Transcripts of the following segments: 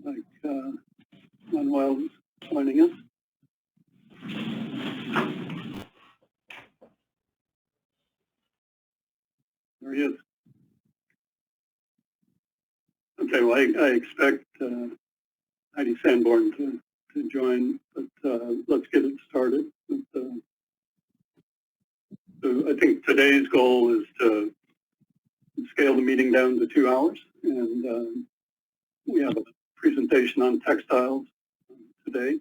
like Manuel joining us. There he is. Okay, well, I expect Heidi Sanborn to join, but let's get it started. So I think today's goal is to scale the meeting down to 2 hours, and we have a presentation on textiles today,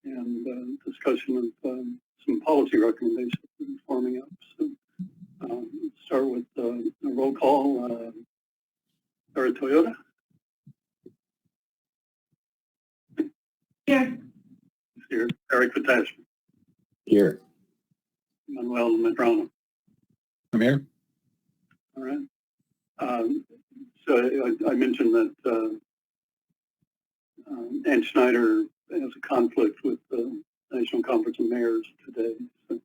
and discussion of some policy recommendations forming up. So start with a roll call. Sarah Toyota. Here. Here. Eric Vatash. Here. Manuel Medrano. I'm here. All right. So I mentioned that Ann Schneider has a conflict with the National Conference of Mayors today. So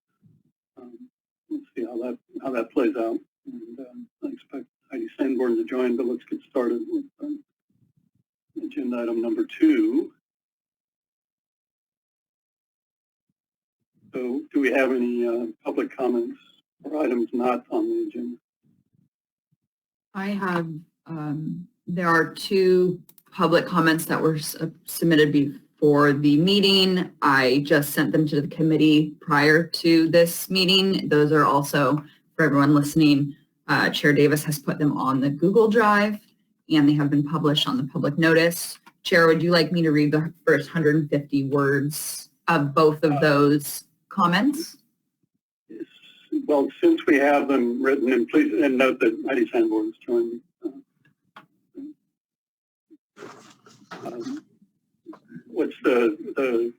let's see how that plays out. And I expect Heidi Sanborn to join, but let's get started with agenda item number 2. So do we have any public comments or items not on the agenda? I have, there are 2 public comments that were submitted before the meeting. I just sent them to the committee prior to this meeting. Those are also, for everyone listening, Chair Davis has put them on the Google Drive, and they have been published on the public notice. Chair, would you like me to read the first 150 words of both of those comments? Yes. Well, since we have them written, and please and note that Heidi Sanborn is joining. What's the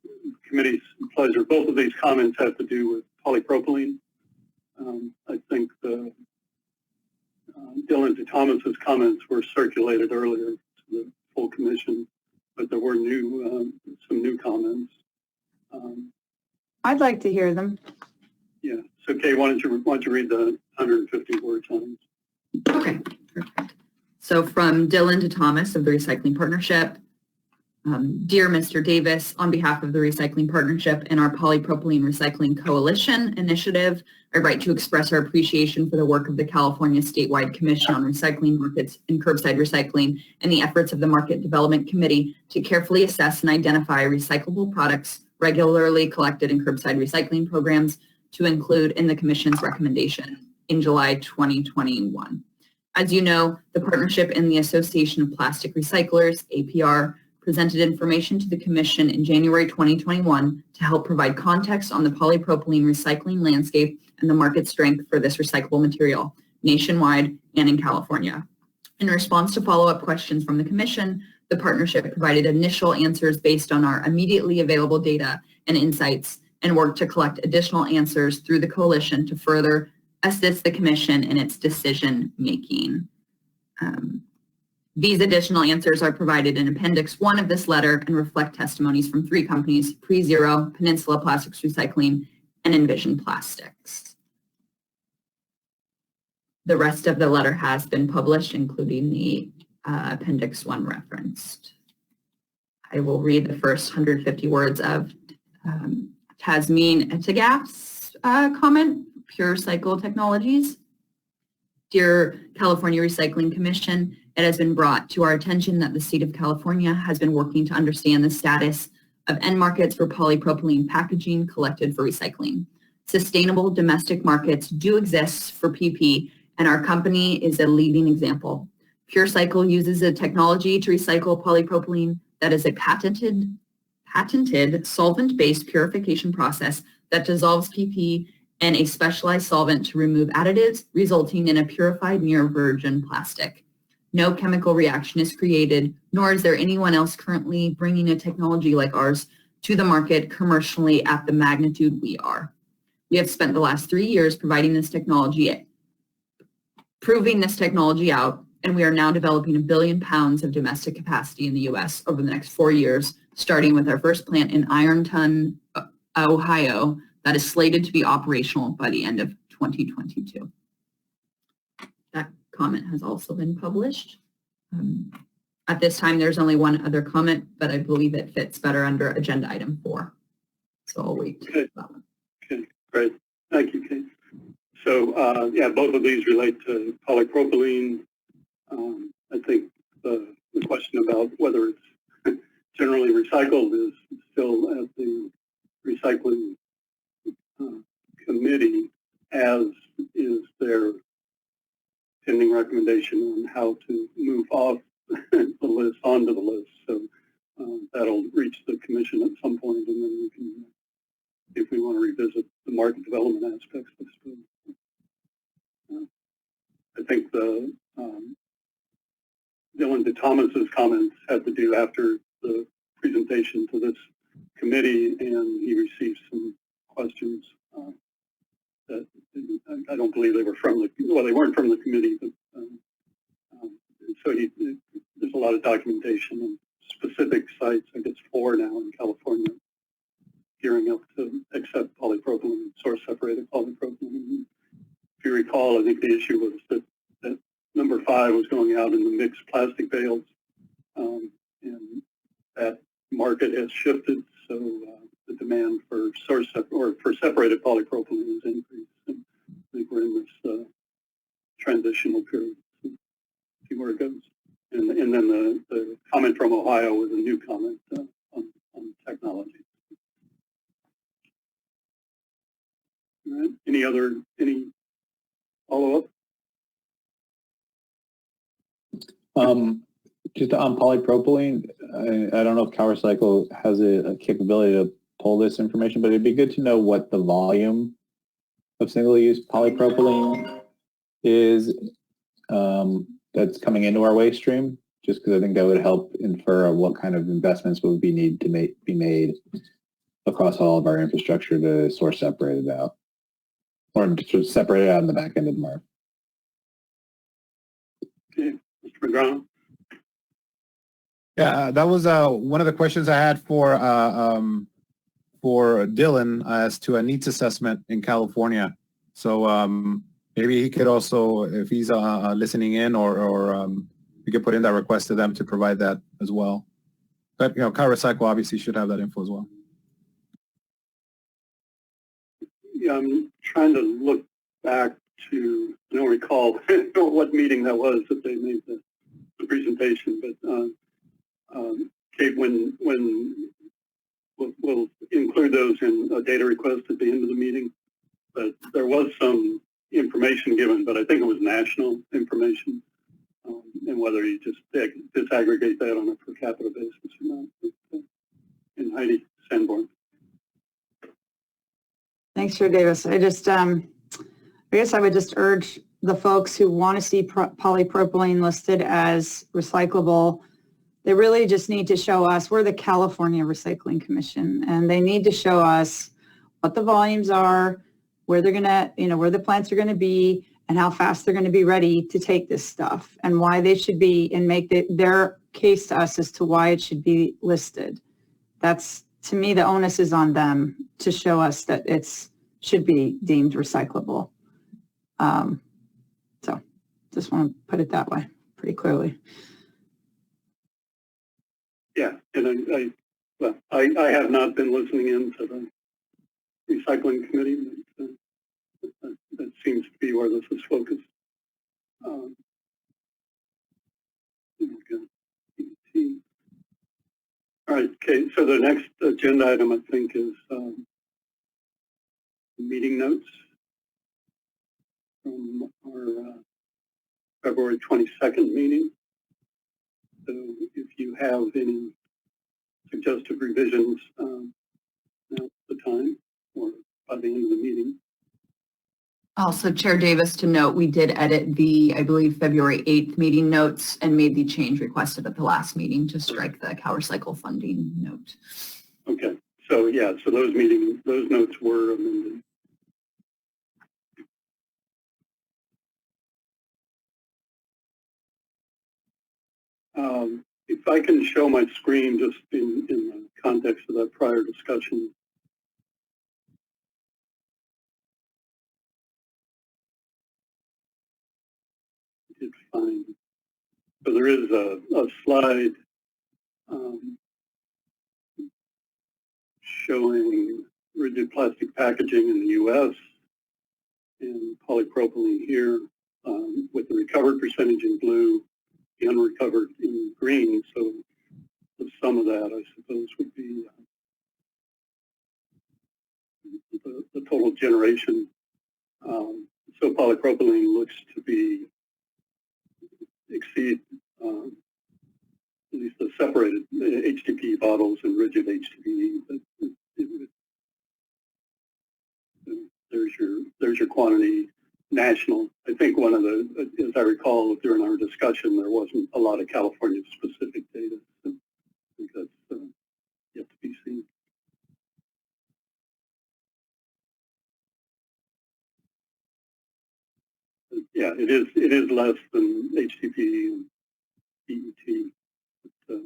committee's pleasure? Both of these comments have to do with polypropylene. I think the Dylan Thomas's comments were circulated earlier to the full commission, but there were some new comments. I'd like to hear them. Yeah. So, Kay, why don't you read the 150 words on it? Okay, perfect. So from Dylan to Thomas of the Recycling Partnership. Dear Mr. Davis, on behalf of the Recycling Partnership and our Polypropylene Recycling Coalition initiative, I write to express our appreciation for the work of the California Statewide Commission on Recycling Markets and Curbside Recycling and the efforts of the Market Development Committee to carefully assess and identify recyclable products regularly collected in curbside recycling programs to include in the Commission's recommendation in July 2021. As you know, the partnership and the Association of Plastic Recyclers, APR, presented information to the Commission in January 2021 to help provide context on the polypropylene recycling landscape and the market strength for this recyclable material nationwide and in California. In response to follow-up questions from the Commission, the partnership provided initial answers based on our immediately available data and insights and worked to collect additional answers through the coalition to further assist the Commission in its decision-making. These additional answers are provided in Appendix 1 of this letter and reflect testimonies from 3 companies, PreZero, Peninsula Plastics Recycling, and Envision Plastics. The rest of the letter has been published, including the Appendix 1 referenced. I will read the first 150 words of Tasmin Etagaf's comment, Pure Cycle Technologies. Dear California Recycling Commission, it has been brought to our attention that the state of California has been working to understand the status of end markets for polypropylene packaging collected for recycling. Sustainable domestic markets do exist for PP, and our company is a leading example. Pure Cycle uses a technology to recycle polypropylene that is a patented solvent-based purification process that dissolves PP in a specialized solvent to remove additives, resulting in a purified near virgin plastic. No chemical reaction is created, nor is there anyone else currently bringing a technology like ours to the market commercially at the magnitude we are. We have spent the last 3 years proving this technology out, and we are now developing 1 billion pounds of domestic capacity in the U.S. over the next 4 years, starting with our first plant in Ironton, Ohio, that is slated to be operational by the end of 2022. That comment has also been published. At this time, there's only one other comment, but I believe it fits better under agenda item 4. So I'll wait. Okay. for that one. Okay, great. Thank you, Kate. So, yeah, both of these relate to polypropylene. I think the question about whether it's generally recycled is still at the recycling committee, as is their pending recommendation on how to move off the list onto the list. So that'll reach the commission at some point, and then we can, if we want to revisit the market development aspects, I suppose. I think the Dylan DeThomas's comments had to do after the presentation to this committee, and he received some questions that I don't believe they were from the, well, they weren't from the committee, but so there's a lot of documentation and specific sites, I guess 4 now in California, gearing up to accept polypropylene, source separated polypropylene. If you recall, I think the issue was that number 5 was going out in the mixed plastic bales, and that market has shifted, so the demand for for separated polypropylene has increased. And I think we're in this transitional period. So see where it goes. And then the comment from Ohio was a new comment on technology. All right. Any follow-up? Just on polypropylene, I don't know if CalRecycle has a capability to pull this information, but it'd be good to know what the volume of single-use polypropylene is that's coming into our waste stream, just because I think that would help infer what kind of investments would need to be made across all of our infrastructure to source separate it out, or to separate it out in the back end of the market. Okay, Mr. McGraw. Yeah, that was one of the questions I had for Dylan as to a needs assessment in California. So maybe he could also, if he's listening in, or we could put in that request to them to provide that as well. But CalRecycle obviously should have that info as well. Yeah, I'm trying to look back to, I don't recall what meeting that was that they made the presentation, but Kate, when we'll include those in a data request at the end of the meeting, but there was some information given, but I think it was national information, and whether you just disaggregate that on a per capita basis or not. And Heidi Sanborn. Thanks, Chair Davis. I guess I would just urge the folks who want to see polypropylene listed as recyclable, they really just need to show us, we're the California Recycling Commission, and they need to show us what the volumes are, where they're going to, where the plants are going to be, and how fast they're going to be ready to take this stuff, and why they should be, and make their case to us as to why it should be listed. That's, to me, the onus is on them to show us that should be deemed recyclable. So just want to put it that way pretty clearly. Yeah, and I have not been listening in to the recycling committee. That seems to be where this is focused. All right, okay, so the next agenda item, I think, is meeting notes from our February 22nd meeting. So if you have any suggested revisions, now's the time, or by the end of the meeting. Also, Chair Davis, to note, we did edit the, I believe, February 8th meeting notes and made the change requested at the last meeting to strike the CalRecycle funding note. Okay, so yeah, so those notes were amended. If I can show my screen just in the context of that prior discussion. I did find So there is a slide showing rigid plastic packaging in the U.S. and polypropylene here, with the recovered percentage in blue, the unrecovered in green. So the sum of that, I suppose, would be the total generation. So polypropylene looks to be exceed at least the separated HDPE bottles and rigid HDPE. But there's your quantity national. I think one of the, as I recall during our discussion, there wasn't a lot of California specific data. So I think that's yet to be seen. But yeah, it is less than HDPE and PET. But,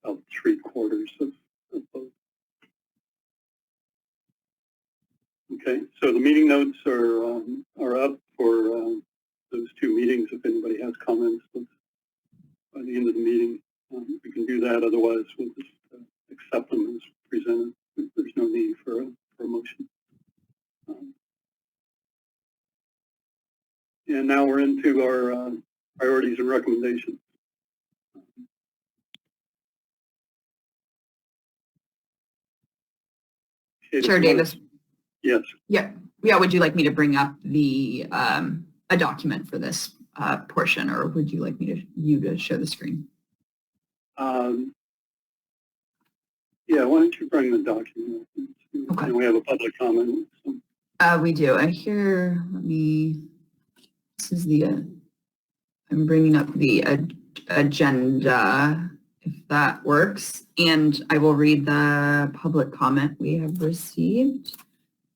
about 3/4 of both. Okay, so the meeting notes are up for those two meetings. If anybody has comments by the end of the meeting, we can do that. Otherwise, we'll just accept them as presented. There's no need for a motion. And now we're into our priorities and recommendations. Kate, Chair if you wanna- Davis. Yes. Yeah. Would you like me to bring up the a document for this portion, or would you like you to show the screen? Yeah, why don't you bring the document up? Okay. And we have a public comment. So. We do. And here, this is the, I'm bringing up the agenda, if that works. And I will read the public comment we have received.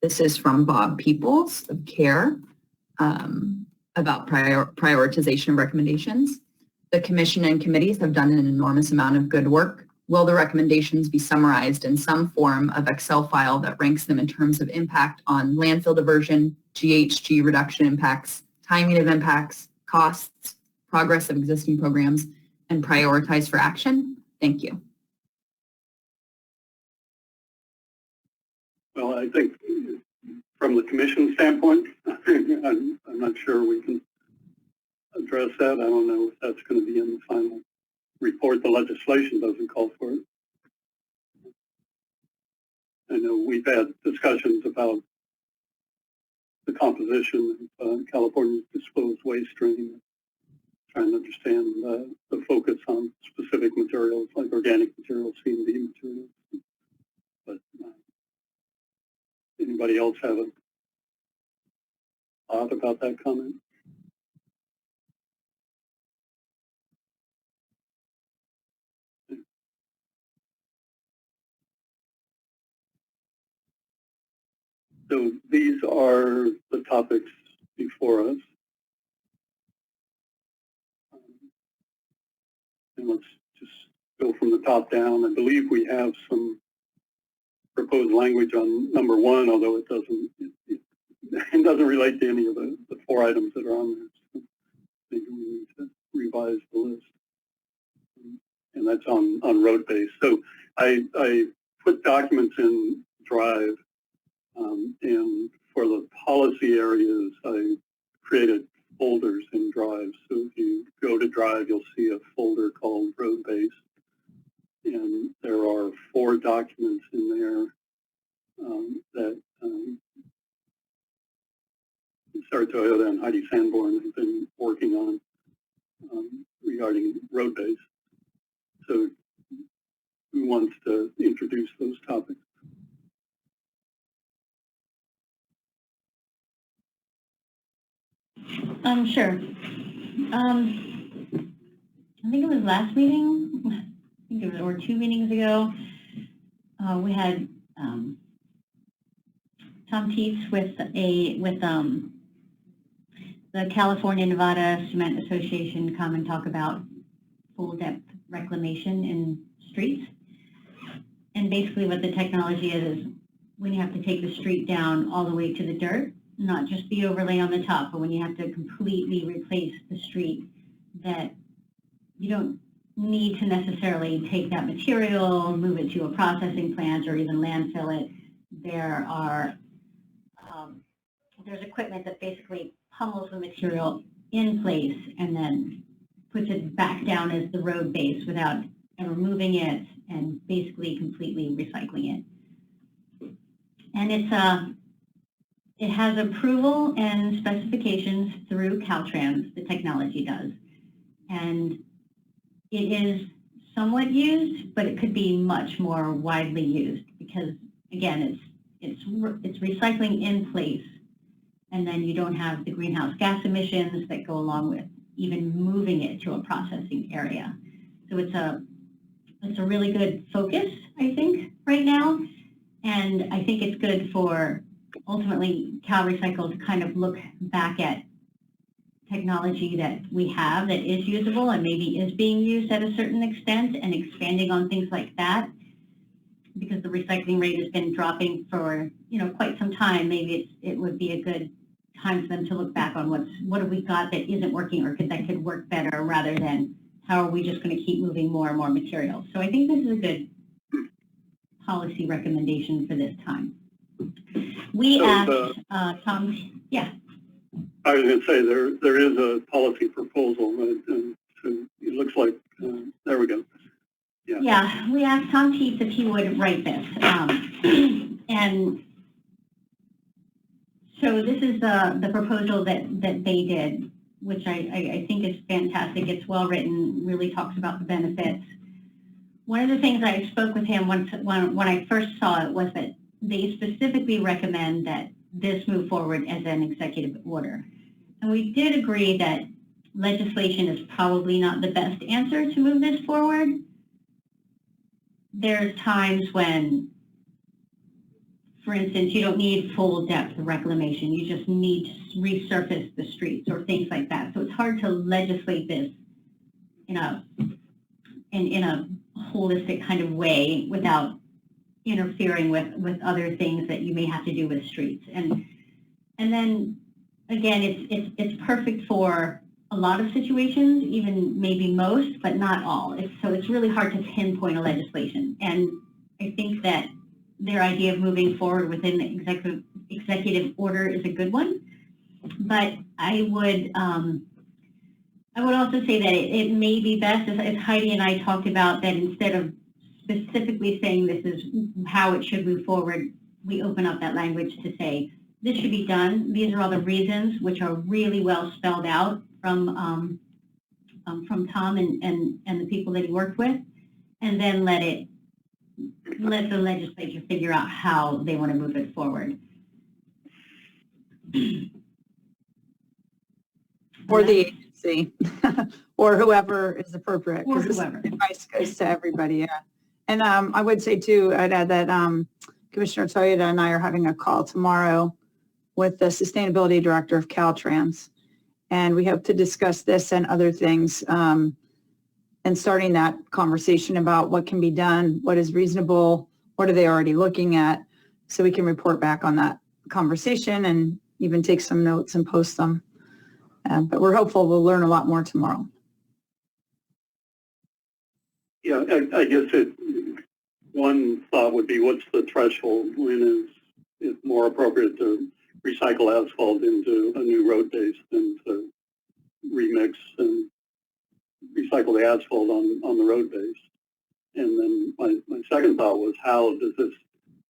This is from Bob Peoples of CARE about prioritization recommendations. The commission and committees have done an enormous amount of good work. Will the recommendations be summarized in some form of Excel file that ranks them in terms of impact on landfill diversion, GHG reduction impacts, timing of impacts, costs, progress of existing programs, and prioritize for action? Thank you. Well, I think from the commission standpoint, I'm not sure we can address that. I don't know if that's going to be in the final report. The legislation doesn't call for it. I know we've had discussions about the composition of California's disposed waste stream, trying to understand the focus on specific materials like organic materials, C&D materials. But anybody else have a thought about that comment? So these are the topics before us. And let's just go from the top down. I believe we have some proposed language on number one, although it doesn't relate to any of the 4 items that are on there. So maybe we need to revise the list. And that's on road base. So I put documents in Drive, and for the policy areas, I created folders in Drive. So if you go to Drive, you'll see a folder called road base. And there are 4 documents in there that Sarah Toyota and Heidi Sanborn have been working on regarding road base. So who wants to introduce those topics? Sure. I think it was last meeting, I think it was, or 2 meetings ago, we had Tom Teets with the California Nevada Cement Association come and talk about full depth reclamation in streets. And basically what the technology is when you have to take the street down all the way to the dirt, not just the overlay on the top, but when you have to completely replace the street that you don't need to necessarily take that material, move it to a processing plant, or even landfill it. There are there's equipment that basically pummels the material in place and then puts it back down as the road base without ever moving it, and basically completely recycling it. And it has approval and specifications through Caltrans, the technology does. And it is somewhat used, but it could be much more widely used because, again, it's recycling in place, and then you don't have the greenhouse gas emissions that go along with even moving it to a processing area. So it's a really good focus, I think, right now. And I think it's good for ultimately CalRecycle to kind of look back at technology that we have that is usable and maybe is being used at a certain extent, and expanding on things like that, because the recycling rate has been dropping for quite some time. Maybe it would be a good time for them to look back on what have we got that isn't working or that could work better, rather than how are we just going to keep moving more and more material. So I think this is a good policy recommendation for this time. We So, asked Tom, yeah. I was going to say there is a policy proposal, and so it looks like there we go. Yeah, we asked Tom Teets if he would write this. And so this is the proposal that they did, which I think is fantastic. It's well written, really talks about the benefits. One of the things I spoke with him when I first saw it was that they specifically recommend that this move forward as an executive order. And we did agree that legislation is probably not the best answer to move this forward. There's times when, for instance, you don't need full depth reclamation. You just need to resurface the streets or things like that. So it's hard to legislate this in a holistic kind of way without interfering with other things that you may have to do with streets. And then again, it's perfect for a lot of situations, even maybe most, but not all. So it's really hard to pinpoint a legislation. And I think that their idea of moving forward within the executive order is a good one. But I would also say that it may be best, as Heidi and I talked about, that instead of specifically saying this is how it should move forward, we open up that language to say this should be done. These are all the reasons, which are really well spelled out from Tom and the people that he worked with, and then let the legislature figure out how they want to move it forward. Or the agency, or whoever is appropriate. Or 'cause this whoever. Advice goes to everybody, yeah. And I would say too, I'd add that Commissioner Toyota and I are having a call tomorrow with the Sustainability Director of Caltrans. And we hope to discuss this and other things, and starting that conversation about what can be done, what is reasonable, what are they already looking at, so we can report back on that conversation and even take some notes and post them. But we're hopeful we'll learn a lot more tomorrow. Yeah, I guess one thought would be, what's the threshold? When is it more appropriate to recycle asphalt into a new road base than to remix and recycle the asphalt on the road base? And then my second thought was, how does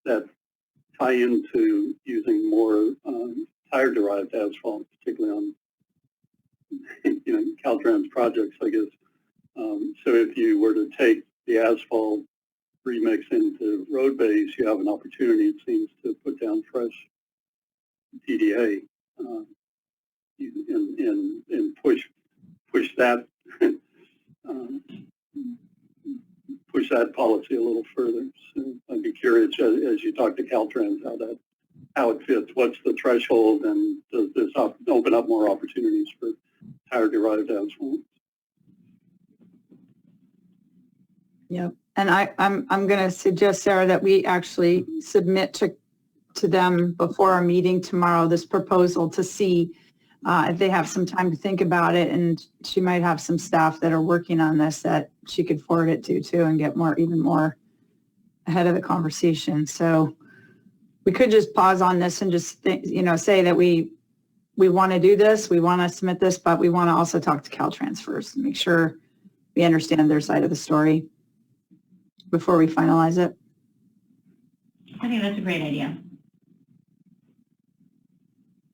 that tie into using more tire-derived asphalt, particularly on Caltrans projects, I guess. So if you were to take the asphalt remix into road base, you have an opportunity, it seems, to put down fresh TDA and push that push that policy a little further. So I'd be curious, as you talk to Caltrans, how it fits. What's the threshold, and does this open up more opportunities for tire-derived asphalt? Yep. And I'm going to suggest, Sarah, that we actually submit to them before our meeting tomorrow this proposal to see if they have some time to think about it, and she might have some staff that are working on this that she could forward it to too and get even more ahead of the conversation. So we could just pause on this and just say that we want to do this, we want to submit this, but we want to also talk to Caltrans first and make sure we understand their side of the story before we finalize it. I think that's a great idea.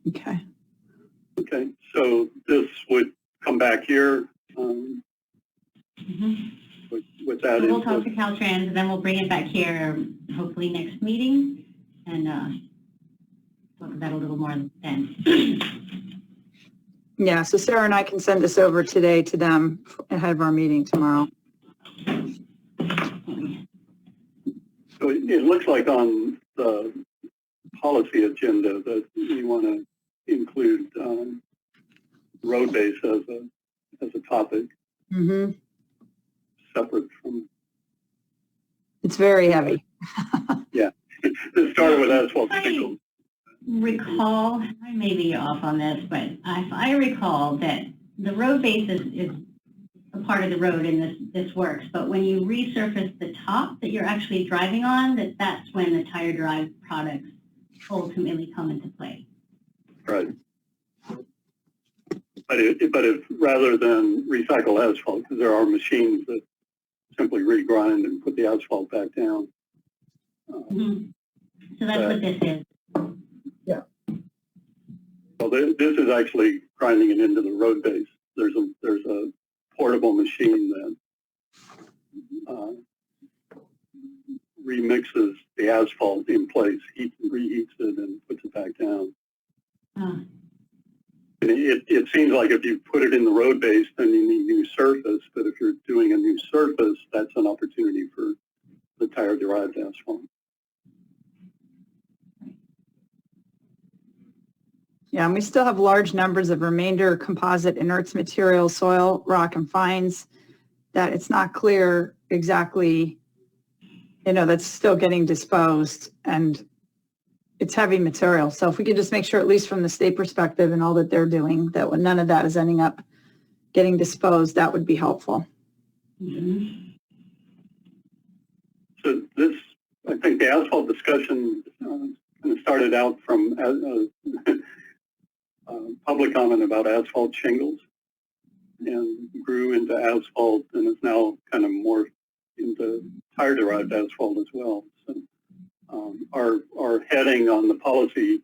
Okay. Okay, so this would come back here Mhm. with that So we'll talk to input. Caltrans, and then we'll bring it back here, hopefully next meeting, and talk about it a little more then. Yeah, so Sarah and I can send this over today to them ahead of our meeting tomorrow. So it looks like on the policy agenda that we want to include road base as a topic Mm-hmm. separate from, It's very heavy. it started with asphalt shingles. Recall, I may be off on this, but I recall that the road base is a part of the road and this works, but when you resurface the top that you're actually driving on, that's when the tire drive products ultimately come into play. Right. But if rather than recycle asphalt, because there are machines that simply regrind and put the asphalt back down. Mhm. So that's what this is. So this is actually grinding it into the road base. There's a portable machine that remixes the asphalt in place, reheats it, and puts it back down. Uh, And it seems like if you put it in the road base, then you need new surface. But if you're doing a new surface, that's an opportunity for the tire-derived asphalt. Yeah, and we still have large numbers of remainder composite inerts material, soil, rock, and fines that it's not clear exactly, that's still getting disposed, and it's heavy material. So if we could just make sure, at least from the state perspective and all that they're doing, that when none of that is ending up getting disposed, that would be helpful. mhm. So this, I think the asphalt discussion kind of started out from public comment about asphalt shingles and grew into asphalt and is now kind of more into tire-derived asphalt as well. So our heading on the policy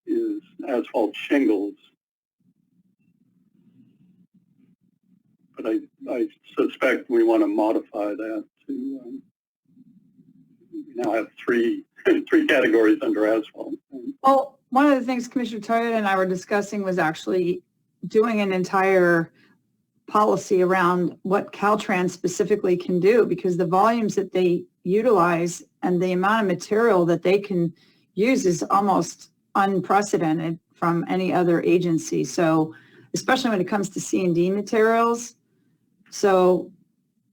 is asphalt shingles. But I suspect we want to modify that to we now have three categories under asphalt. Well, one of the things Commissioner Toyota and I were discussing was actually doing an entire policy around what Caltrans specifically can do, because the volumes that they utilize and the amount of material that they can use is almost unprecedented from any other agency. So especially when it comes to C&D materials. So,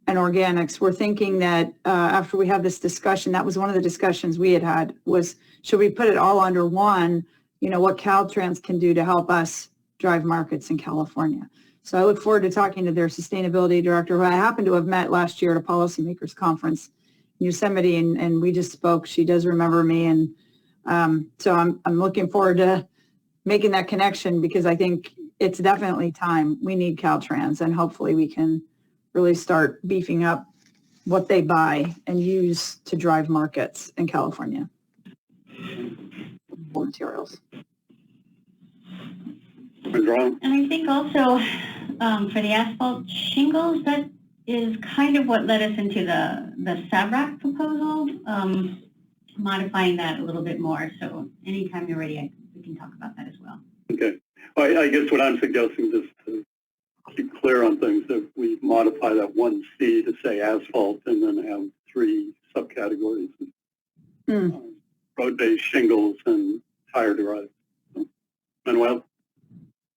and organics, we're thinking that after we have this discussion, that was one of the discussions we had was, should we put it all under one, what Caltrans can do to help us drive markets in California. So I look forward to talking to their sustainability director, who I happened to have met last year at a policymakers conference in Yosemite, and we just spoke. She does remember me, and so I'm looking forward to making that connection, because I think it's definitely time. We need Caltrans, and hopefully we can really start beefing up what they buy and use to drive markets in California. Materials. And And I think also for the asphalt shingles, that is kind of what led us into the SABRAC proposal, modifying that a little bit more. So anytime you're ready, we can talk about that as well. Okay. Well, I guess what I'm suggesting is to keep clear on things, that we modify that 1C to say asphalt and then have three subcategories. Road-based shingles and tire-derived. Manuel?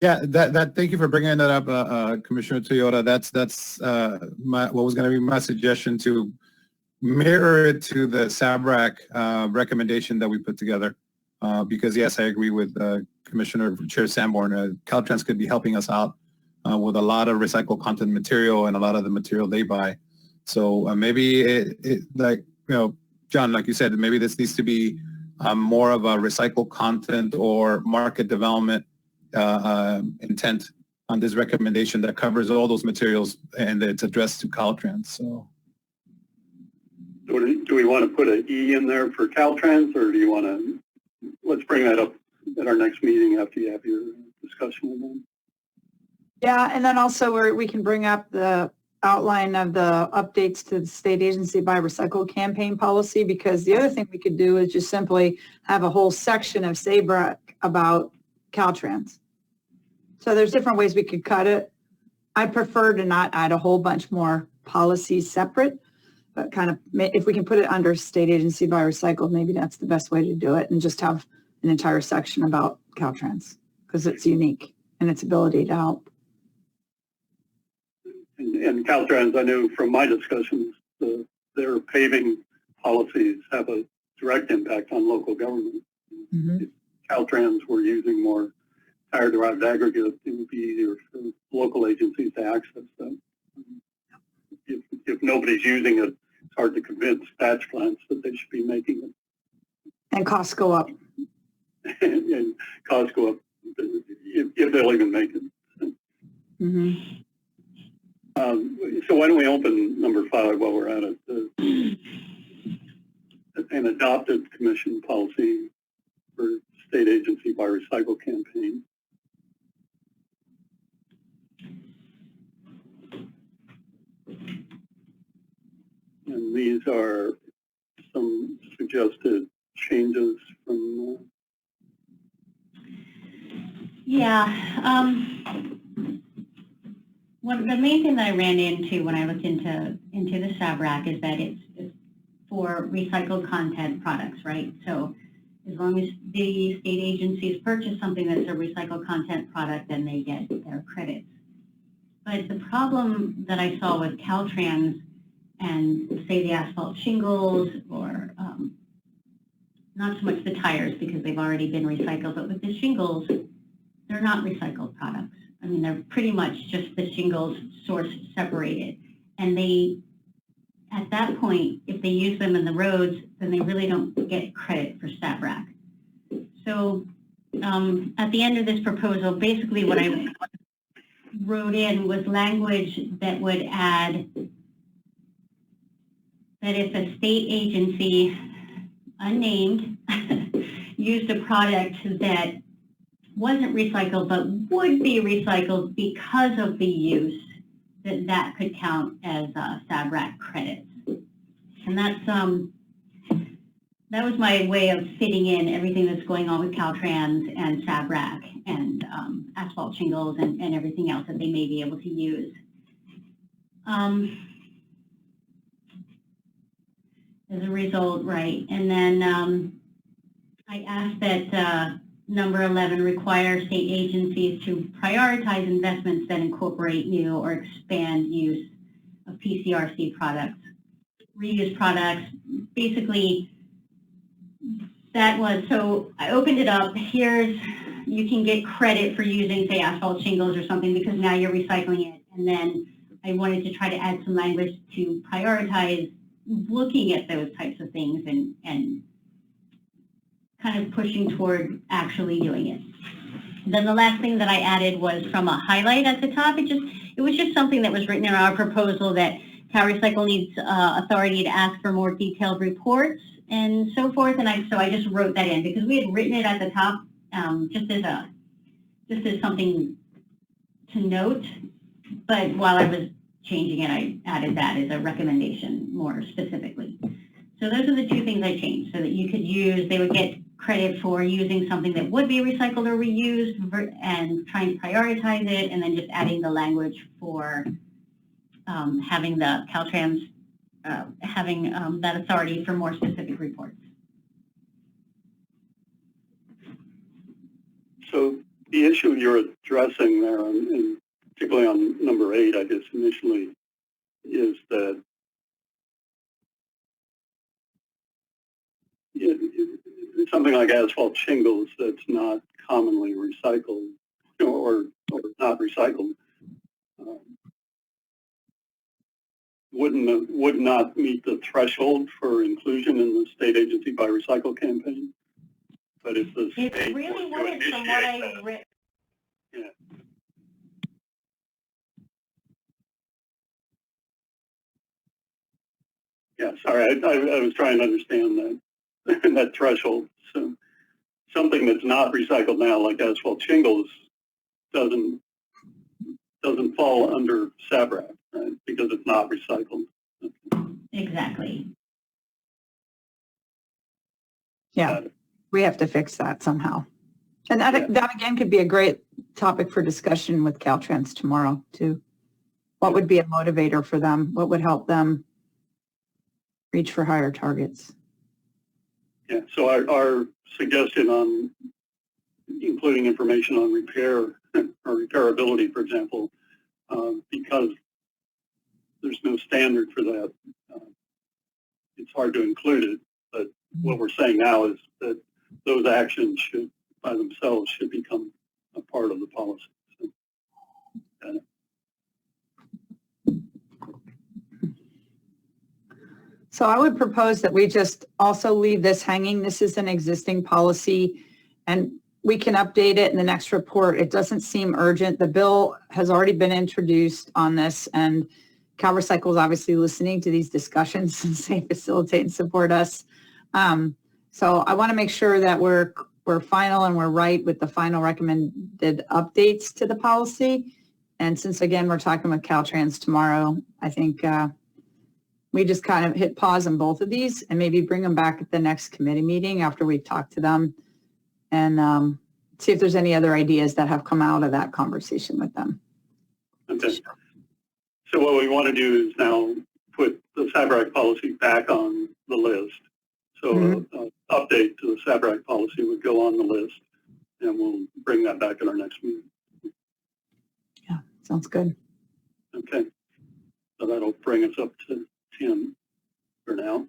Yeah, that. Thank you for bringing that up, Commissioner Toyota. That's what was going to be my suggestion, to mirror it to the SABRAC recommendation that we put together. Because yes, I agree with Commissioner Chair Sanborn, Caltrans could be helping us out with a lot of recycled content material and a lot of the material they buy. So maybe like, John, like you said, maybe this needs to be more of a recycled content or market development intent on this recommendation that covers all those materials and it's addressed to Caltrans. So Do we want to put an E in there for Caltrans, or do you want to, let's bring that up at our next meeting after you have your discussion with them? Yeah, and then also we can bring up the outline of the updates to the state agency by recycle campaign policy, because the other thing we could do is just simply have a whole section of SABRAC about Caltrans. So there's different ways we could cut it. I prefer to not add a whole bunch more policies separate, but kind of, if we can put it under state agency by recycled, maybe that's the best way to do it, and just have an entire section about Caltrans, because it's unique in its ability to help. And Caltrans, I know from my discussions, their paving policies have a direct impact on local government. Mm-hmm. If Caltrans were using more tire-derived aggregate, it would be easier for local agencies to access them. If nobody's using it, it's hard to convince batch plants that they should be making it. And costs go up. And costs go up if they'll even make it. Mm-hmm. So why don't we open number 5 while we're at it? An adopted commission policy for state agency by recycle campaign. And these are some suggested changes from Well, the main thing that I ran into when I looked into the SABRAC is that it's for recycled content products, right? So as long as the state agencies purchase something that's a recycled content product, then they get their credits. But the problem that I saw with Caltrans and say the asphalt shingles or not so much the tires because they've already been recycled, but with the shingles, they're not recycled products. I mean, they're pretty much just the shingles source separated. And they, at that point, if they use them in the roads, then they really don't get credit for SABRAC. So at the end of this proposal, basically what I wrote in was language that would add that if a state agency, unnamed, used a product that wasn't recycled but would be recycled because of the use, that could count as SABRAC credits. And that was my way of fitting in everything that's going on with Caltrans and SABRAC and asphalt shingles and everything else that they may be able to use. As a result, right, and then I asked that number 11 require state agencies to prioritize investments that incorporate new or expand use of PCRC products, reuse products. Basically, that was, so I opened it up. Here's, you can get credit for using, say, asphalt shingles or something because now you're recycling it. And then I wanted to try to add some language to prioritize looking at those types of things and kind of pushing toward actually doing it. And then the last thing that I added was from a highlight at the top. It was just something that was written in our proposal that CalRecycle needs authority to ask for more detailed reports and so forth. And so I just wrote that in because we had written it at the top just as something to note. But while I was changing it, I added that as a recommendation more specifically. So those are the two things I changed so that you could use, they would get credit for using something that would be recycled or reused and trying to prioritize it, and then just adding the language for having the Caltrans, having that authority for more specific reports. So the issue you're addressing there, and particularly on number 8, I guess initially, is that something like asphalt shingles that's not commonly recycled or not recycled would not meet the threshold for inclusion in the state agency by recycle campaign. But if the It state really was to wouldn't from what initiate I that, read. yeah, sorry, I was trying to understand that that threshold. So something that's not recycled now, like asphalt shingles, doesn't fall under SABRAC, right? Because it's not recycled. Exactly. Yeah, we have to fix that somehow. And that, Yeah. that again could be a great topic for discussion with Caltrans tomorrow too. What would be a motivator for them? What would help them reach for higher targets? Yeah, so our suggestion on including information on repair or repairability, for example, because there's no standard for that, it's hard to include it. But what we're saying now is that those actions should, by themselves, should become a part of the policy. So, So I would propose that we just also leave this hanging. This is an existing policy and we can update it in the next report. It doesn't seem urgent. The bill has already been introduced on this and CalRecycle is obviously listening to these discussions since they facilitate and support us. So I want to make sure that we're final and we're right with the final recommended updates to the policy. And since again, we're talking with Caltrans tomorrow, I think we just kind of hit pause on both of these and maybe bring them back at the next committee meeting after we've talked to them and see if there's any other ideas that have come out of that conversation with them. okay. So what we want to do is now put the SABRAC policy back on the list. So an update to the SABRAC policy would go on the list, and we'll bring that back at our next meeting. Yeah, sounds good. Okay. So that'll bring us up to 10 for now.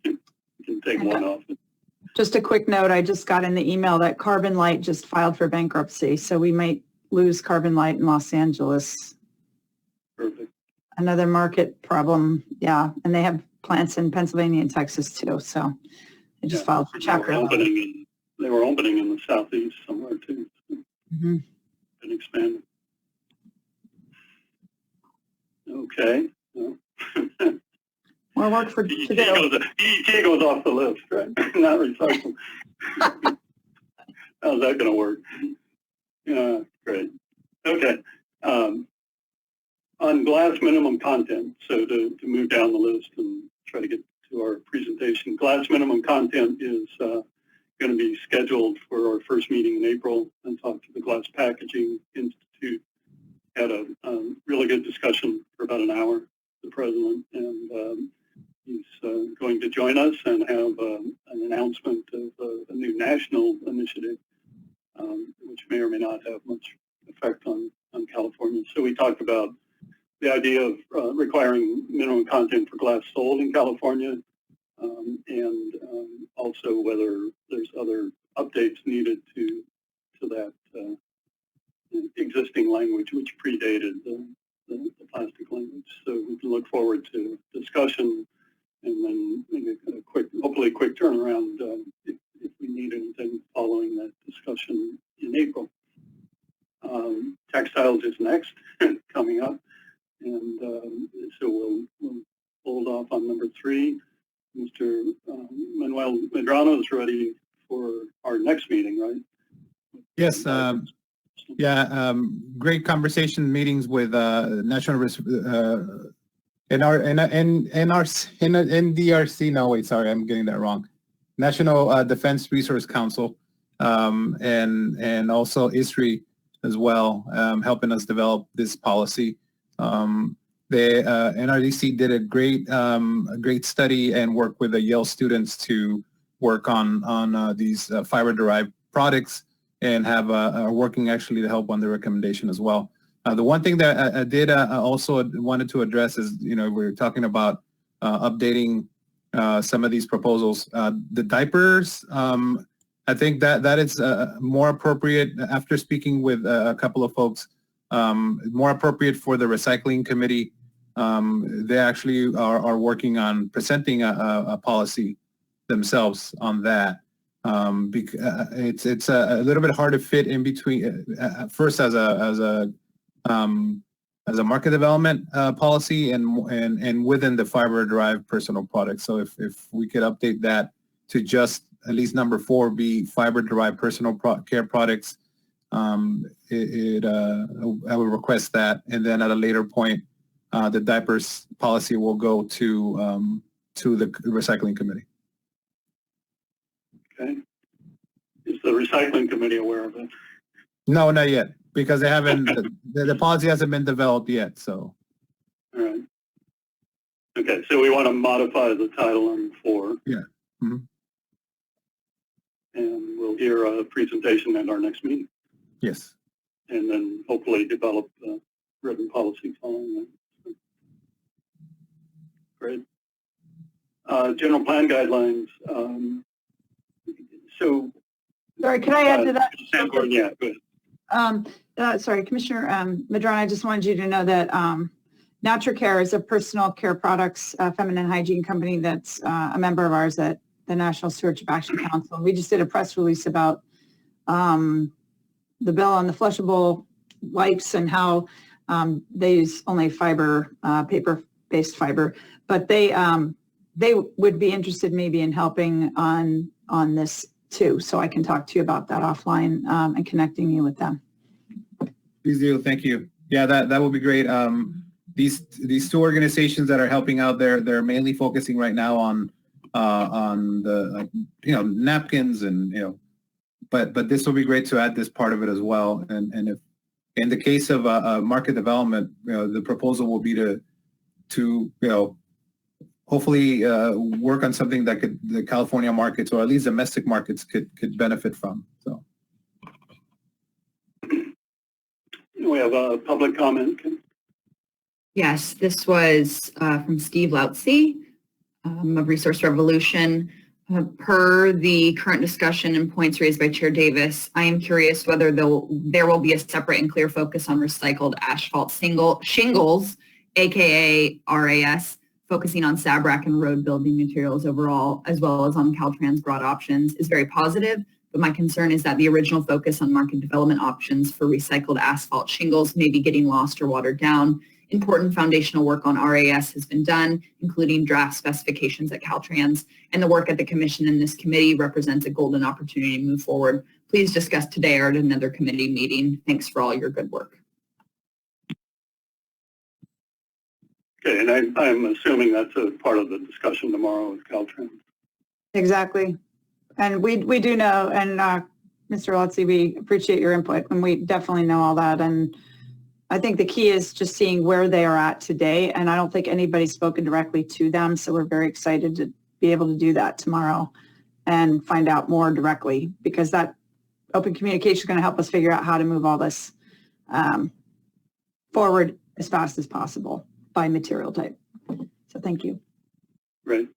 You can take one off. Just a quick note, I just got in the email that Carbon Light just filed for bankruptcy, so we might lose Carbon Light in Los Angeles. Perfect. Another market problem, yeah, and they have plants in Pennsylvania and Texas too, so they just filed for Chapter 11. They were opening in the southeast somewhere too. So Mhm. and expanding. Okay. Well, More work to do. PET goes off the list, right? Not recycled. How's that going to work? Yeah, great. Okay. On glass minimum content, so to move down the list and try to get to our presentation, glass minimum content is going to be scheduled for our first meeting in April and talk to the Glass Packaging Institute. Had a really good discussion for about an hour, the president, and he's going to join us and have an announcement of a new national initiative, which may or may not have much effect on California. So we talked about the idea of requiring minimum content for glass sold in California, and also whether there's other updates needed to that existing language, which predated the plastic language. So we can look forward to discussion and then maybe a quick, hopefully quick turnaround if we need anything following that discussion in April. Textiles is next, coming up. And so we'll hold off on number 3. Mr. Manuel Medrano is ready for our next meeting, right? Yes. Great conversation meetings with National NDRC. No, wait, sorry, I'm getting that wrong. National Defense Resource Council, and also ISRI as well, helping us develop this policy. The NRDC did a great study and work with the Yale students to work on these fiber-derived products and are working actually to help on the recommendation as well. The one thing that I did also wanted to address is, we're talking about updating some of these proposals. The diapers, I think that is more appropriate after speaking with a couple of folks, more appropriate for the recycling committee. They actually are working on presenting a policy themselves on that. It's a little bit hard to fit in between first as a market development policy and within the fiber derived personal products. So if we could update that to just at least number 4 be fiber derived personal care products, I would request that, and then at a later point, the diapers policy will go to the recycling committee. Okay. Is the recycling committee aware of it? No, not yet, because they haven't. the policy hasn't been developed yet. So. All right. Okay, so we want to modify the title on 4. Yeah. Mm-hmm. And we'll hear a presentation at our next meeting, Yes. and then hopefully develop the written policy following that. Great. General plan guidelines. So. Sorry, can I add to that? Yeah, go ahead. Sorry, Commissioner Madrona, I just wanted you to know that NaturCare is a personal care products feminine hygiene company that's a member of ours at the National Stewardship Action Council. We just did a press release about the bill on the flushable wipes and how they use only fiber, paper-based fiber, but they would be interested maybe in helping on this too. So I can talk to you about that offline and connecting you with them. Please do. Thank you. Yeah, that would be great. These 2 organizations that are helping out, they're mainly focusing right now on the napkins and but this will be great to add this part of it as well. And if in the case of market development, the proposal will be to hopefully work on something that the California markets, or at least domestic markets, could benefit from. So we have a public comment. Yes, this was from Steve Lautsey of Resource Revolution. Per the current discussion and points raised by Chair Davis, I am curious whether there will be a separate and clear focus on recycled asphalt shingles, aka RAS, focusing on SABRAC and road building materials overall, as well as on Caltrans broad options, is very positive. But my concern is that the original focus on market development options for recycled asphalt shingles may be getting lost or watered down. Important foundational work on RAS has been done, including draft specifications at Caltrans, and the work at the Commission and this committee represents a golden opportunity to move forward. Please discuss today or at another committee meeting. Thanks for all your good work. Okay, and I'm assuming that's a part of the discussion tomorrow with Caltrans. Exactly. And we do know, and Mr. Lautsey, we appreciate your input, and we definitely know all that. And I think the key is just seeing where they are at today, and I don't think anybody's spoken directly to them, so we're very excited to be able to do that tomorrow and find out more directly, because that open communication is going to help us figure out how to move all this forward as fast as possible by material type. So thank you. Right.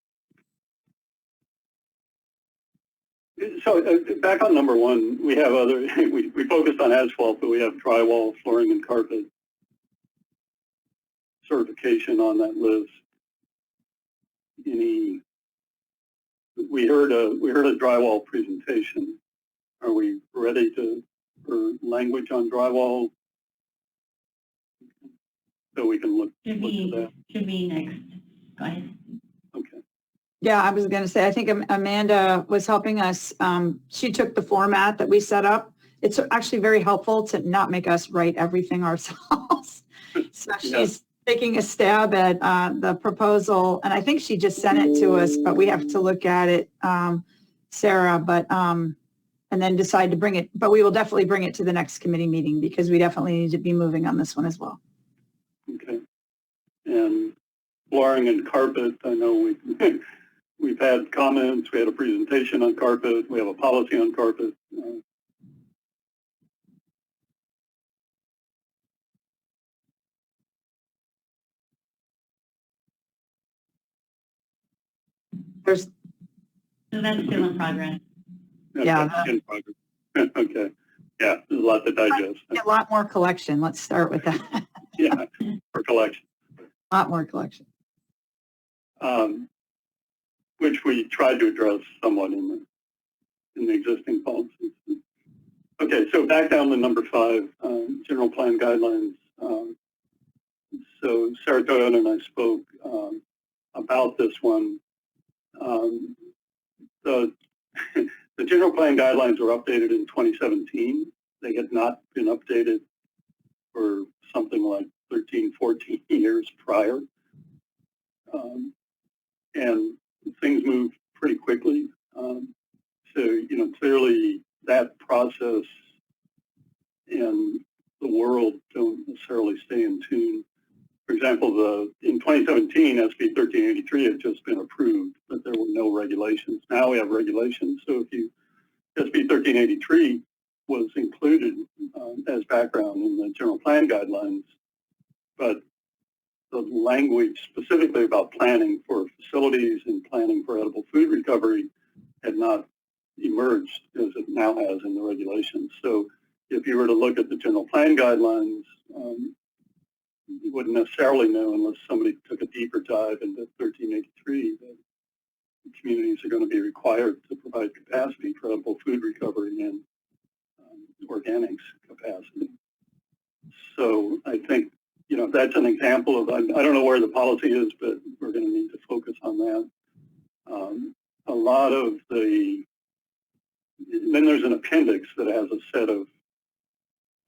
So back on number 1, we have other, we focused on asphalt, but we have drywall, flooring, and carpet certification on that list. We heard a drywall presentation. Are we ready for language on drywall? So we can look at that. Should be next. Go ahead. Okay. Yeah, I was going to say, I think Amanda was helping us. She took the format that we set up. It's actually very helpful to not make us write everything ourselves. So she's taking a stab at the proposal, and I think she just sent it to us, but we have to look at it, Sarah, but and then decide to bring it. But we will definitely bring it to the next committee meeting, because we definitely need to be moving on this one as well. Okay. And flooring and carpet, I know we've had comments, we had a presentation on carpet, we have a policy on carpet. There's, So that's still in progress. Okay, Yeah. in progress. Okay, yeah, there's a lot to digest. a lot more collection. Let's start with that. Yeah, for collection. A lot more collection. Which we tried to address somewhat in the existing policies. Okay, so back down to number 5, general plan guidelines. So Sarah Toyota and I spoke about this one. The general plan guidelines were updated in 2017. They had not been updated for something like 13, 14 years prior. And things move pretty quickly. So, clearly that process and the world don't necessarily stay in tune. For example, in 2017, SB 1383 had just been approved, but there were no regulations. Now we have regulations. So SB 1383 was included as background in the general plan guidelines, but the language specifically about planning for facilities and planning for edible food recovery had not emerged as it now has in the regulations. So if you were to look at the general plan guidelines, you wouldn't necessarily know unless somebody took a deeper dive into 1383 that communities are going to be required to provide capacity for edible food recovery and organics capacity. So I think, that's an example of, I don't know where the policy is, but we're going to need to focus on that. A lot of then there's an appendix that has a set of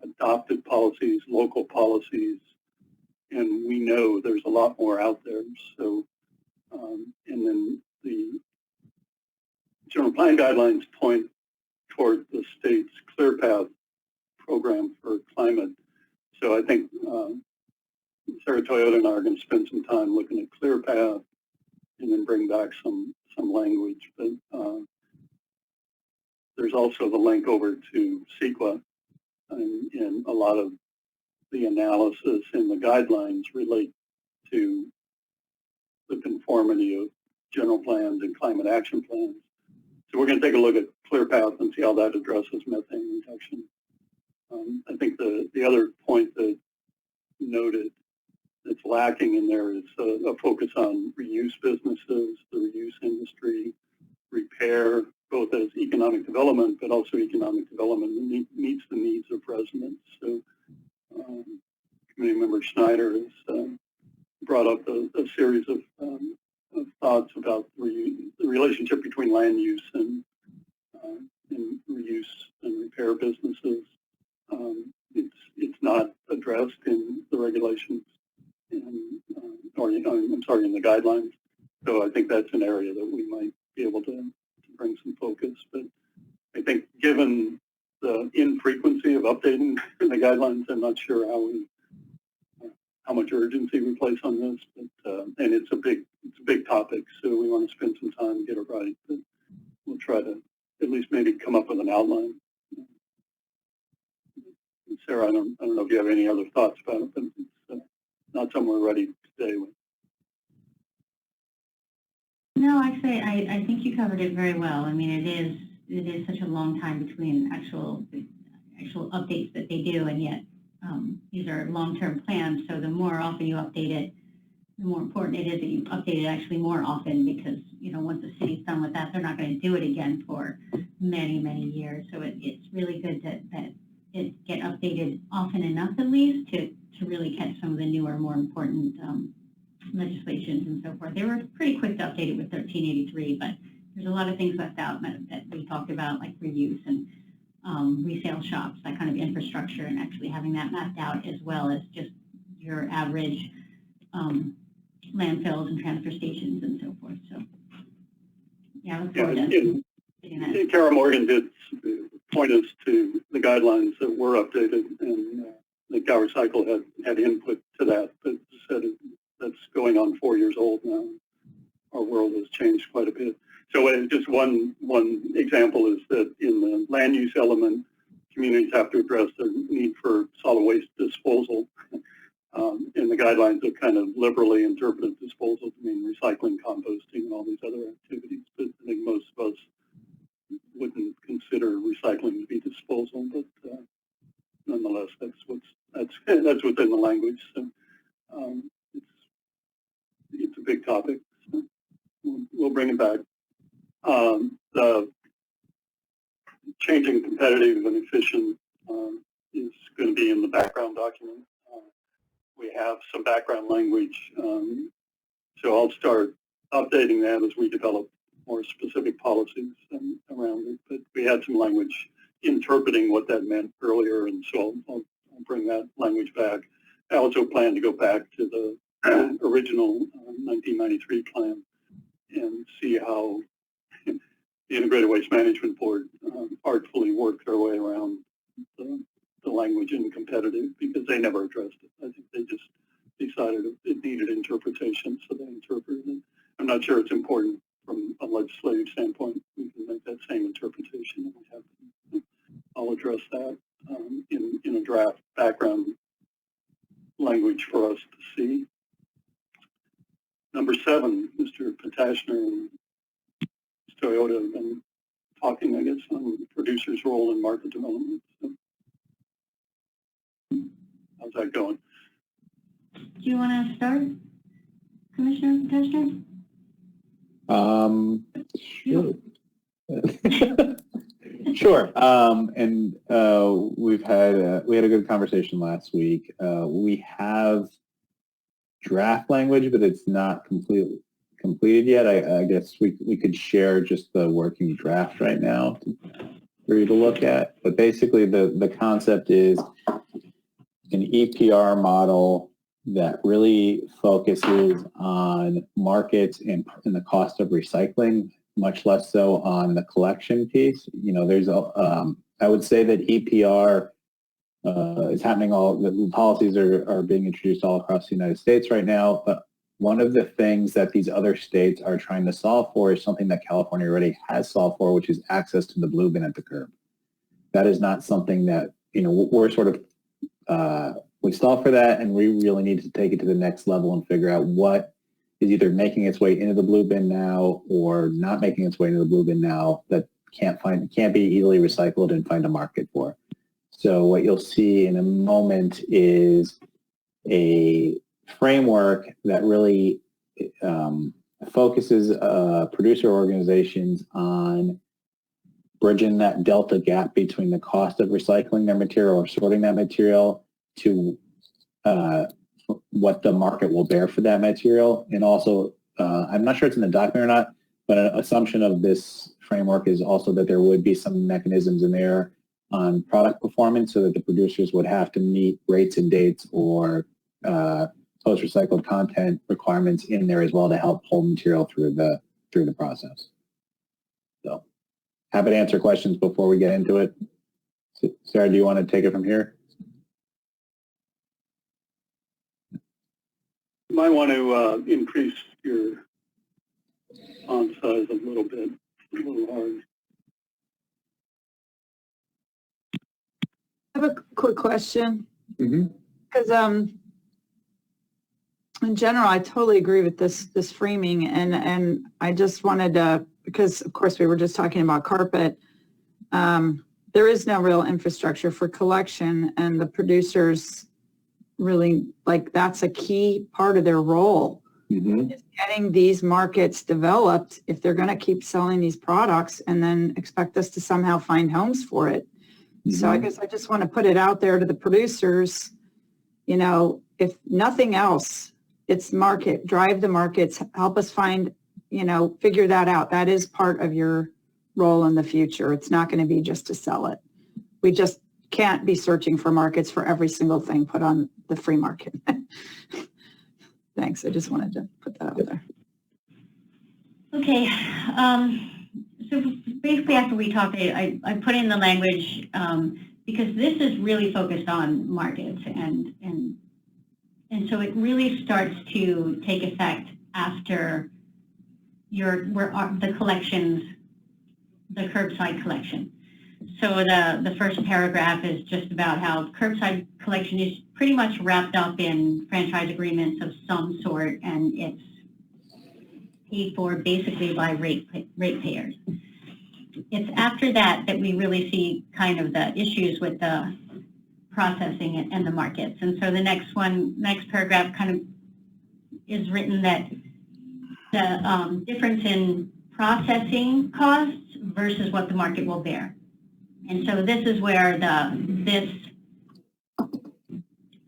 adopted policies, local policies, and we know there's a lot more out there. So, and then the general plan guidelines point toward the state's ClearPath program for climate. So I think Sarah Toyota and I are going to spend some time looking at ClearPath and then bring back some language. But there's also the link over to CEQA, and a lot of the analysis and the guidelines relate to the conformity of general plans and climate action plans. So we're going to take a look at ClearPath and see how that addresses methane reduction. I think the other point that noted that's lacking in there is a focus on reuse businesses, the reuse industry, repair, both as economic development, but also economic development that meets the needs of residents. So Committee Member Schneider has brought up a series of thoughts about the relationship between land use and reuse and repair businesses. It's not addressed in the regulations, in the guidelines. So I think that's an area that we might be able to bring some focus. But I think given the infrequency of updating the guidelines, I'm not sure how much urgency we place on this. But and it's a big topic, so we want to spend some time and get it right. But we'll try to at least maybe come up with an outline. Sarah, I don't know if you have any other thoughts about it, but it's not something we're ready today with. No, actually, I think you covered it very well. I mean, it is such a long time between actual updates that they do, and yet these are long-term plans. So the more often you update it, the more important it is that you update it actually more often, because once the city's done with that, they're not going to do it again for many, many years. So it's really good that it get updated often enough, at least, to really catch some of the newer, more important legislations and so forth. They were pretty quick to update it with 1383, but there's a lot of things left out that we talked about, like reuse and resale shops, that kind of infrastructure, and actually having that mapped out, as well as just your average landfills and transfer stations and so forth. So, yeah, I look forward to getting that. Kara Morgan did point us to the guidelines that were updated, and the Gower Cycle had input to that, but said that's going on 4 years old now. Our world has changed quite a bit. So just one example is that in the land use element, communities have to address their need for solid waste disposal. And the guidelines have kind of liberally interpreted disposal to mean recycling, composting, and all these other activities. But I think most of us wouldn't consider recycling to be disposal, but nonetheless, that's within the language. So it's a big topic. So we'll bring it back. The changing competitive and efficient is going to be in the background document. We have some background language, so I'll start updating that as we develop more specific policies around it. But we had some language interpreting what that meant earlier, and so I'll bring that language back. I also plan to go back to the original 1993 plan and see how the Integrated Waste Management Board artfully worked their way around the language in competitive, because they never addressed it. I think they just decided it needed interpretation, so they interpreted it. I'm not sure it's important from a legislative standpoint. We can make that same interpretation, and we have to. I'll address that in a draft background language for us to see. Number 7, Mr. Patashner and Toyota have been talking, I guess, on the producer's role in market development. So, how's that going? Do you want to start, Commissioner Patashner? Sure. Sure. And we had a good conversation last week. We have draft language, but it's not completed yet. I guess we could share just the working draft right now for you to look at. But basically, the concept is an EPR model that really focuses on markets and the cost of recycling, much less so on the collection piece. You know, there's I would say that EPR is happening the policies are being introduced all across the United States right now. But one of the things that these other states are trying to solve for is something that California already has solved for, which is access to the blue bin at the curb. That is not something that, you know, we're sort of, we solved for that, and we really need to take it to the next level and figure out what is either making its way into the blue bin now or not making its way into the blue bin now that can't be easily recycled and find a market for. So what you'll see in a moment is a framework that really focuses producer organizations on bridging that delta gap between the cost of recycling their material or sorting that material to what the market will bear for that material. And also, I'm not sure it's in the document or not, but an assumption of this framework is also that there would be some mechanisms in there on product performance so that the producers would have to meet rates and dates or post-recycled content requirements in there as well to help pull material through the process. So happy to answer questions before we get into it. Sarah, do you want to take it from here? You might want to increase your font size a little bit, a little hard. I have a quick question. Because in general, I totally agree with this framing, and I just wanted to, because of course we were just talking about carpet. There is no real infrastructure for collection, and the producers really, like, that's a key part of their role. Is getting these markets developed if they're going to keep selling these products and then expect us to somehow find homes for it. So I guess I just want to put it out there to the producers, you know, if nothing else, it's market, drive the markets, help us find, you know, figure that out. That is part of your role in the future. It's not going to be just to sell it. We just can't be searching for markets for every single thing put on the free market. Thanks. I just wanted to put that out there. Okay. So basically after we talked, I put in the language because this is really focused on markets and so it really starts to take effect after the collections, the curbside collection. So the first paragraph is just about how curbside collection is pretty much wrapped up in franchise agreements of some sort, and it's paid for basically by ratepayers. It's after that that we really see kind of the issues with the processing and the markets. And so the next paragraph kind of is written that the difference in processing costs versus what the market will bear. And so this is where this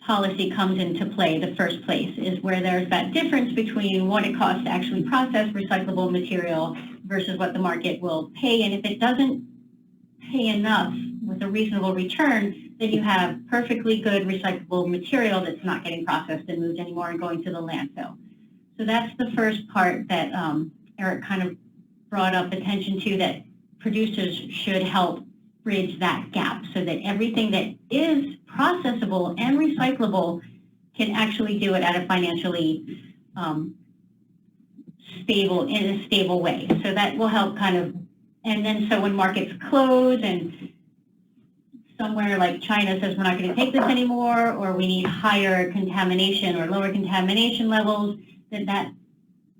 policy comes into play, the first place, is where there's that difference between what it costs to actually process recyclable material versus what the market will pay. And if it doesn't pay enough with a reasonable return, then you have perfectly good recyclable material that's not getting processed and moved anymore and going to the landfill. So that's the first part that Eric kind of brought up attention to, that producers should help bridge that gap so that everything that is processable and recyclable can actually do it at a financially in a stable way. So that will help kind of, and then so when markets close and somewhere like China says we're not going to take this anymore, or we need higher contamination or lower contamination levels, then that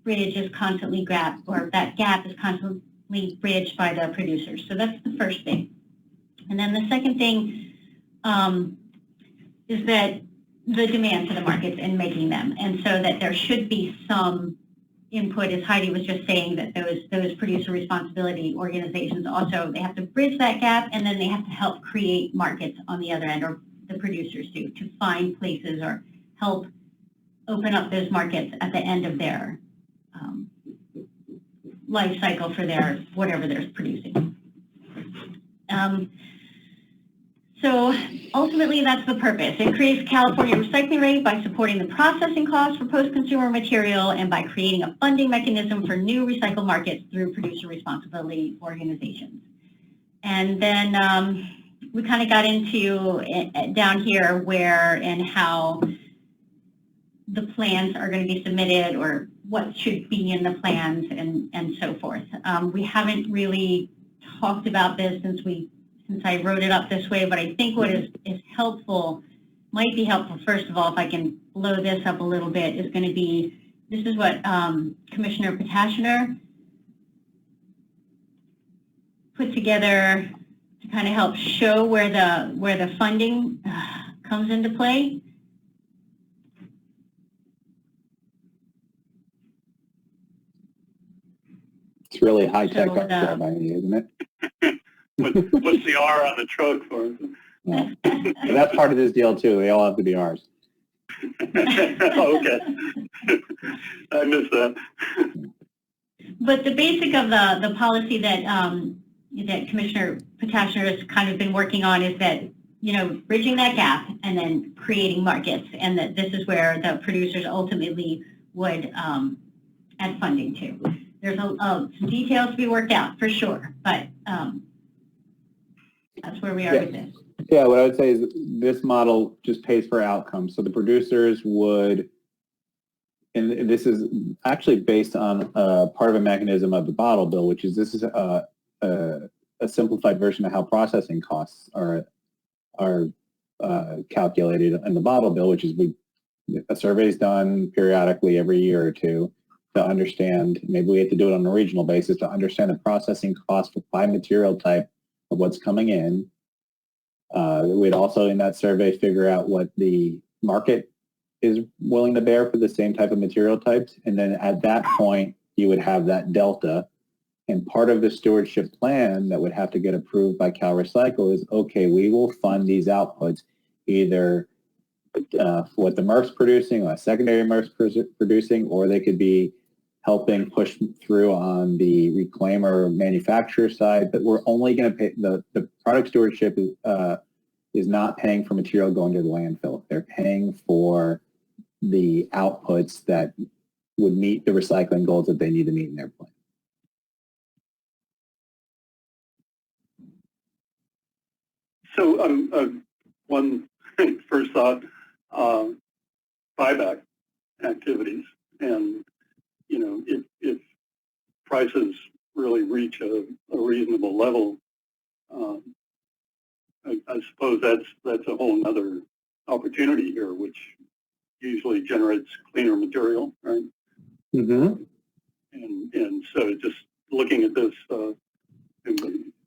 bridge is constantly grabbed, or that gap is constantly bridged by the producers. So that's the first thing. And then the second thing is that the demand for the markets and making them. And so that there should be some input, as Heidi was just saying, that those producer responsibility organizations also, they have to bridge that gap, and then they have to help create markets on the other end, or the producers do, to find places or help open up those markets at the end of their life cycle for their whatever they're producing. So ultimately, that's the purpose. Increase California recycling rate by supporting the processing costs for post-consumer material and by creating a funding mechanism for new recycle markets through producer responsibility organizations. And then we kind of got into down here where and how the plans are going to be submitted, or what should be in the plans, and so forth. We haven't really talked about this since I wrote it up this way, but I think what is helpful, might be helpful, first of all, if I can blow this up a little bit, is going to be, this is what Commissioner Potashner put together to kind of help show where the funding comes into play. It's really high-tech So up there, isn't it? What's the R on the truck for? Yeah. So that's part of this deal too. They all have to be ours. Okay. I missed that. But the basic of the policy that that Commissioner Potashner has kind of been working on is that, bridging that gap and then creating markets, and that this is where the producers ultimately would add funding to. There's some details to be worked out for sure, but that's where we are with this. Yeah, what I would say is this model just pays for outcomes. So the producers would, and this is actually based on part of a mechanism of the bottle bill, which is this is a simplified version of how processing costs are calculated in the bottle bill, which is a survey is done periodically every year or two to understand, maybe we have to do it on a regional basis, to understand the processing cost by material type of what's coming in. We'd also in that survey figure out what the market is willing to bear for the same type of material types. And then at that point, you would have that delta. And part of the stewardship plan that would have to get approved by CalRecycle is, okay, we will fund these outputs either for what the MRF's producing, or a secondary MRF's producing, or they could be helping push through on the reclaimer manufacturer side. But we're only going to pay, the product stewardship is not paying for material going to the landfill. They're paying for the outputs that would meet the recycling goals that they need to meet in their plan. So one first thought, buyback activities, and if prices really reach a reasonable level, I suppose that's a whole nother opportunity here, which usually generates cleaner material, right? Mm-hmm. And so just looking at this,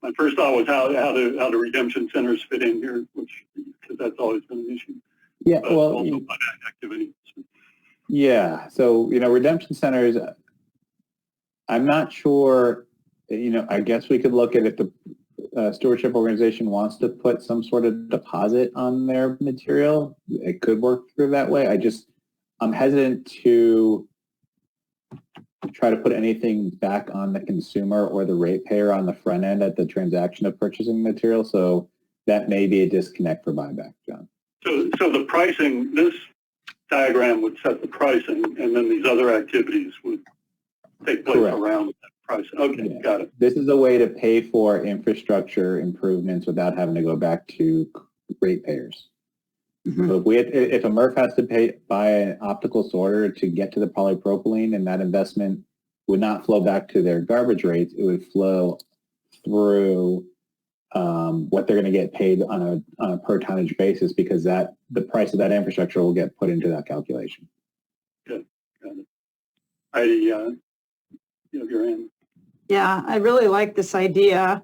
my first thought was how do redemption centers fit in here, which, because that's always been an issue. Yeah, But well, also by activity. yeah. So, redemption centers, I'm not sure, I guess we could look at if the stewardship organization wants to put some sort of deposit on their material. It could work through that way. I'm hesitant to try to put anything back on the consumer or the ratepayer on the front end at the transaction of purchasing material. So that may be a disconnect for buyback, John. So the pricing, this diagram would set the pricing, and then these other activities would take place Correct. around that pricing. Okay, Yeah. got it. This is a way to pay for infrastructure improvements without having to go back to ratepayers. Mhm. So if a MRF has to buy an optical sorter to get to the polypropylene, and that investment would not flow back to their garbage rates, it would flow through what they're going to get paid on a per tonnage basis, because the price of that infrastructure will get put into that calculation. Got it. Heidi, you have your hand. Yeah, I really like this idea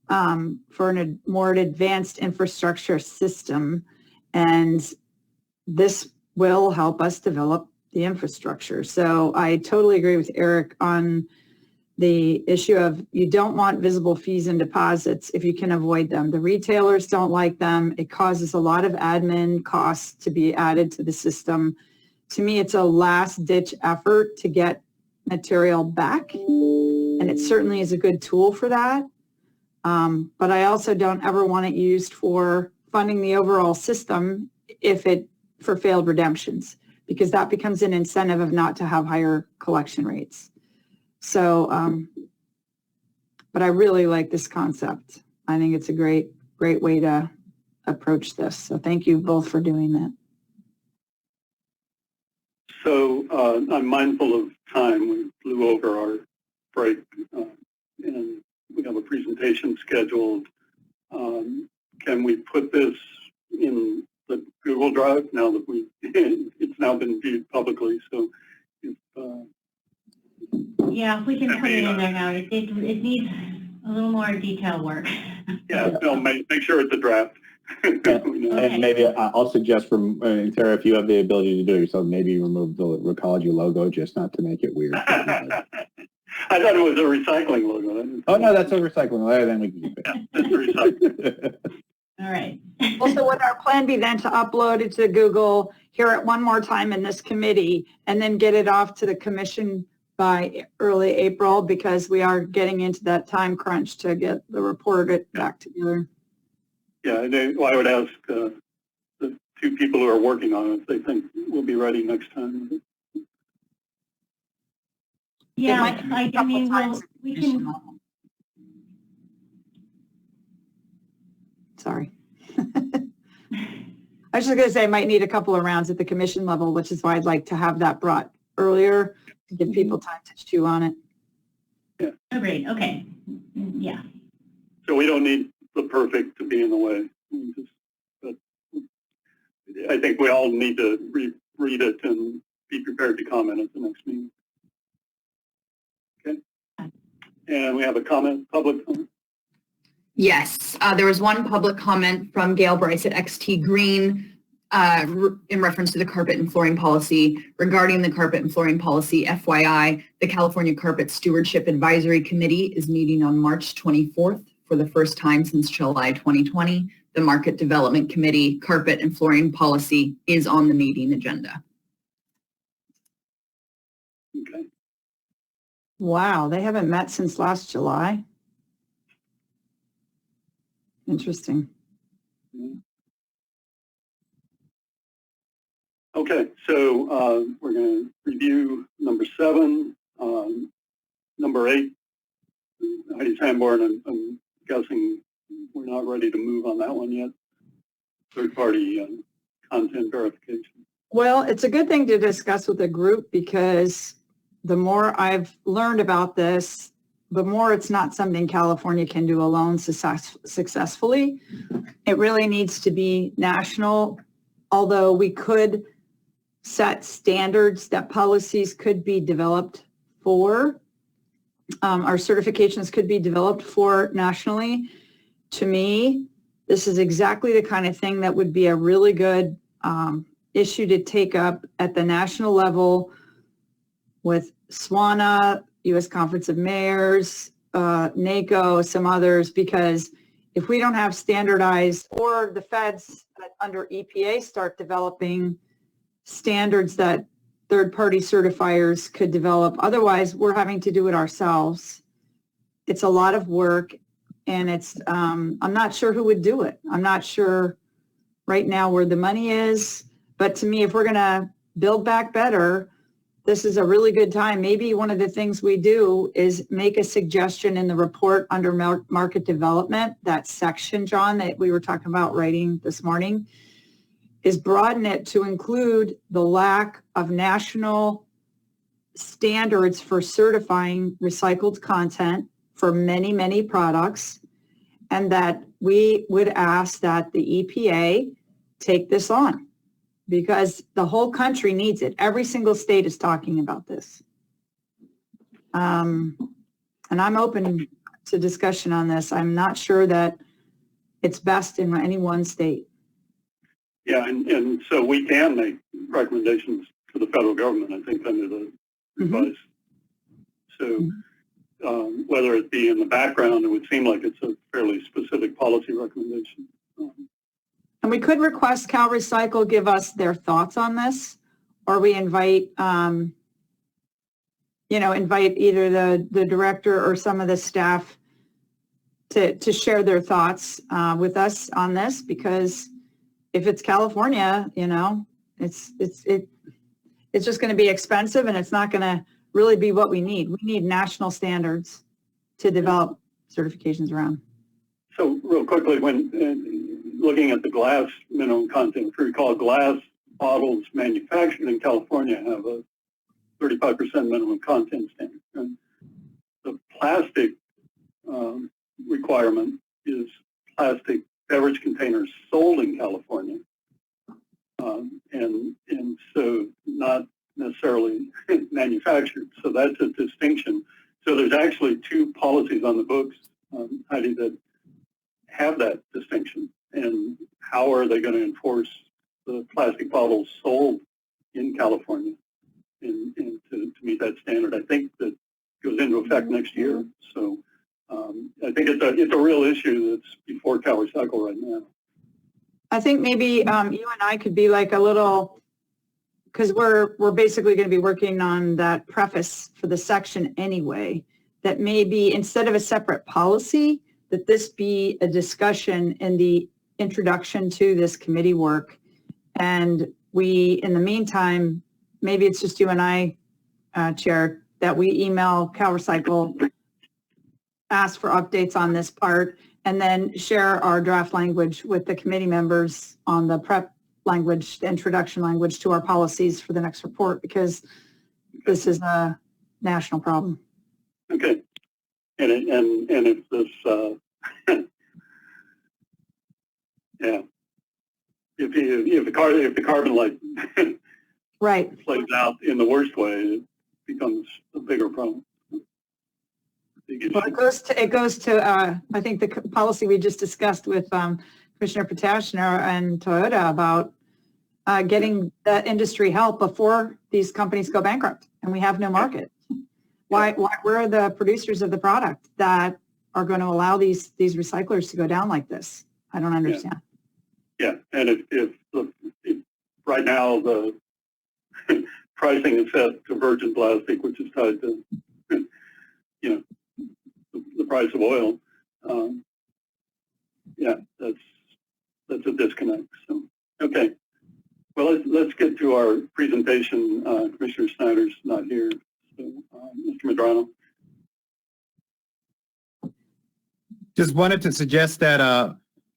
for a more advanced infrastructure system, and this will help us develop the infrastructure. So I totally agree with Eric on the issue of you don't want visible fees and deposits if you can avoid them. The retailers don't like them. It causes a lot of admin costs to be added to the system. To me, it's a last-ditch effort to get material back, and it certainly is a good tool for that. But I also don't ever want it used for funding the overall system for failed redemptions, because that becomes an incentive of not to have higher collection rates. So, but I really like this concept. I think it's a great way to approach this. So thank you both for doing that. So I'm mindful of time. We flew over our break, and we have a presentation scheduled. Can we put this in the Google Drive now that it's now been viewed publicly? So if, Yeah, if we can put it in there now. It needs a little more detail work. yeah, no, make sure it's a draft. And maybe I'll suggest from Tara, if you have the ability to do it yourself, maybe remove the Recology logo, just not to make it weird. I thought it was a recycling logo. Oh no, that's a recycling logo. Then we can keep it. Yeah, that's recycling. All right. Also, would our plan be then to upload it to Google, hear it one more time in this committee, and then get it off to the commission by early April, because we are getting into that time crunch to get the report back together? Yeah, I would ask the two people who are working on it if they think we'll be ready next time. Yeah, might be a I couple mean, times we can. Sorry. I was just going to say I might need a couple of rounds at the commission level, which is why I'd like to have that brought earlier to give people time to chew on it. Oh, great. Okay. Yeah. So we don't need the perfect to be in the way. But I think we all need to read it and be prepared to comment at the next meeting. Okay. And we have a public comment. Yes, there was one public comment from Gail Bryce at XT Green in reference to the carpet and flooring policy. Regarding the carpet and flooring policy, FYI, the California Carpet Stewardship Advisory Committee is meeting on March 24th for the first time since July 2020. The Market Development Committee Carpet and Flooring Policy is on the meeting agenda. Okay. Wow, they haven't met since last July. Interesting. Okay, so we're going to review number 7. Number 8, Heidi Sanborn, I'm guessing we're not ready to move on that one yet. Third-party content verification. Well, it's a good thing to discuss with the group, because the more I've learned about this, the more it's not something California can do alone successfully. It really needs to be national, although we could set standards that policies could be developed for. Our certifications could be developed for nationally. To me, this is exactly the kind of thing that would be a really good issue to take up at the national level with SWANA, U.S. Conference of Mayors, NACO, some others, because if we don't have standardized, or the feds under EPA start developing standards that third-party certifiers could develop, otherwise we're having to do it ourselves. It's a lot of work, and it's, I'm not sure who would do it. I'm not sure right now where the money is, but to me, if we're going to build back better, this is a really good time. Maybe one of the things we do is make a suggestion in the report under market development, that section, John, that we were talking about writing this morning, is broaden it to include the lack of national standards for certifying recycled content for many, many products, and that we would ask that the EPA take this on, because the whole country needs it. Every single state is talking about this. And I'm open to discussion on this. I'm not sure that it's best in any one state. Yeah, and so we can make recommendations to the federal government, I think, under the advice. So whether it be in the background, it would seem like it's a fairly specific policy recommendation. And we could request Cal Recycle give us their thoughts on this, or we invite, invite either the director or some of the staff to share their thoughts with us on this, because if it's California, it's just going to be expensive, and it's not going to really be what we need. We need national standards to develop certifications around. So real quickly, when looking at the glass minimum content, if you recall, glass bottles manufactured in California have a 35% minimum content standard. And the plastic requirement is plastic beverage containers sold in California, and so not necessarily manufactured. So that's a distinction. So there's actually two policies on the books, Heidi, that have that distinction. And how are they going to enforce the plastic bottles sold in California and to meet that standard? I think that goes into effect next year. So I think it's a real issue that's before Cal Recycle right now. I think maybe you and I could be like a little, because we're basically going to be working on that preface for the section anyway, that maybe instead of a separate policy, that this be a discussion in the introduction to this committee work. And we, in the meantime, maybe it's just you and I, Chair, that we email Cal Recycle, ask for updates on this part, and then share our draft language with the committee members on the prep language, the introduction language to our policies for the next report, because this is a national problem. Okay. And if this, yeah, if the carbon light Right. plays out in the worst way, it becomes a bigger problem. Well, it goes to I think the policy we just discussed with Commissioner Potashner and Toyota about getting the industry help before these companies go bankrupt and we have no market. Why where are the producers of the product that are going to allow these recyclers to go down like this? I don't understand. Yeah, and if right now the pricing is set to virgin plastic, which is tied to the price of oil, yeah, that's a disconnect. So okay, well let's get to our presentation. Commissioner Snyder's not here, so Mr. Medrano. Just wanted to suggest that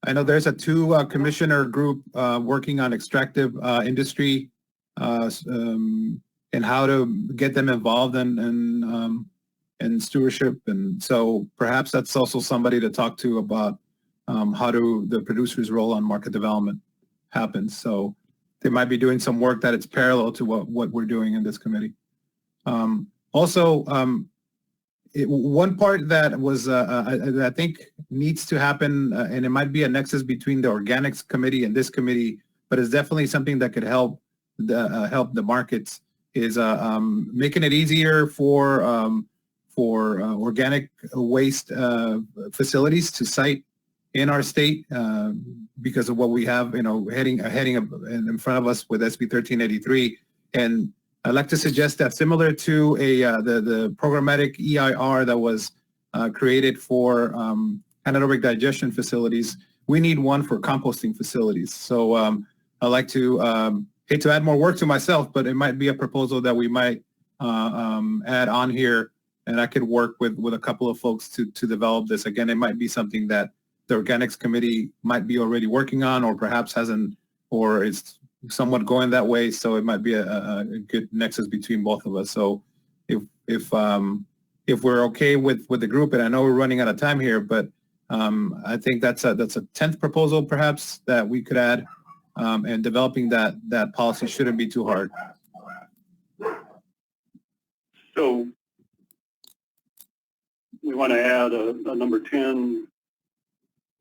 I know there's a two-commissioner group working on extractive industry and how to get them involved and and stewardship. And so perhaps that's also somebody to talk to about how do the producer's role on market development happens. So they might be doing some work that it's parallel to what we're doing in this committee. One part that was that I think needs to happen, and it might be a nexus between the organics committee and this committee, but it's definitely something that could help the markets, is making it easier for organic waste facilities to site in our state, because of what we have, heading in front of us with SB 1383. And I'd like to suggest that, similar to the programmatic EIR that was created for anaerobic digestion facilities, we need one for composting facilities. So I'd like to, hate to add more work to myself, but it might be a proposal that we might add on here, and I could work with a couple of folks to develop this. Again, it might be something that the Organics Committee might be already working on, or perhaps hasn't, or is somewhat going that way. So it might be a good nexus between both of us. So if we're okay with the group, and I know we're running out of time here, but I think that's a 10th proposal perhaps that we could add, and developing that policy shouldn't be too hard. So we want to add a number 10.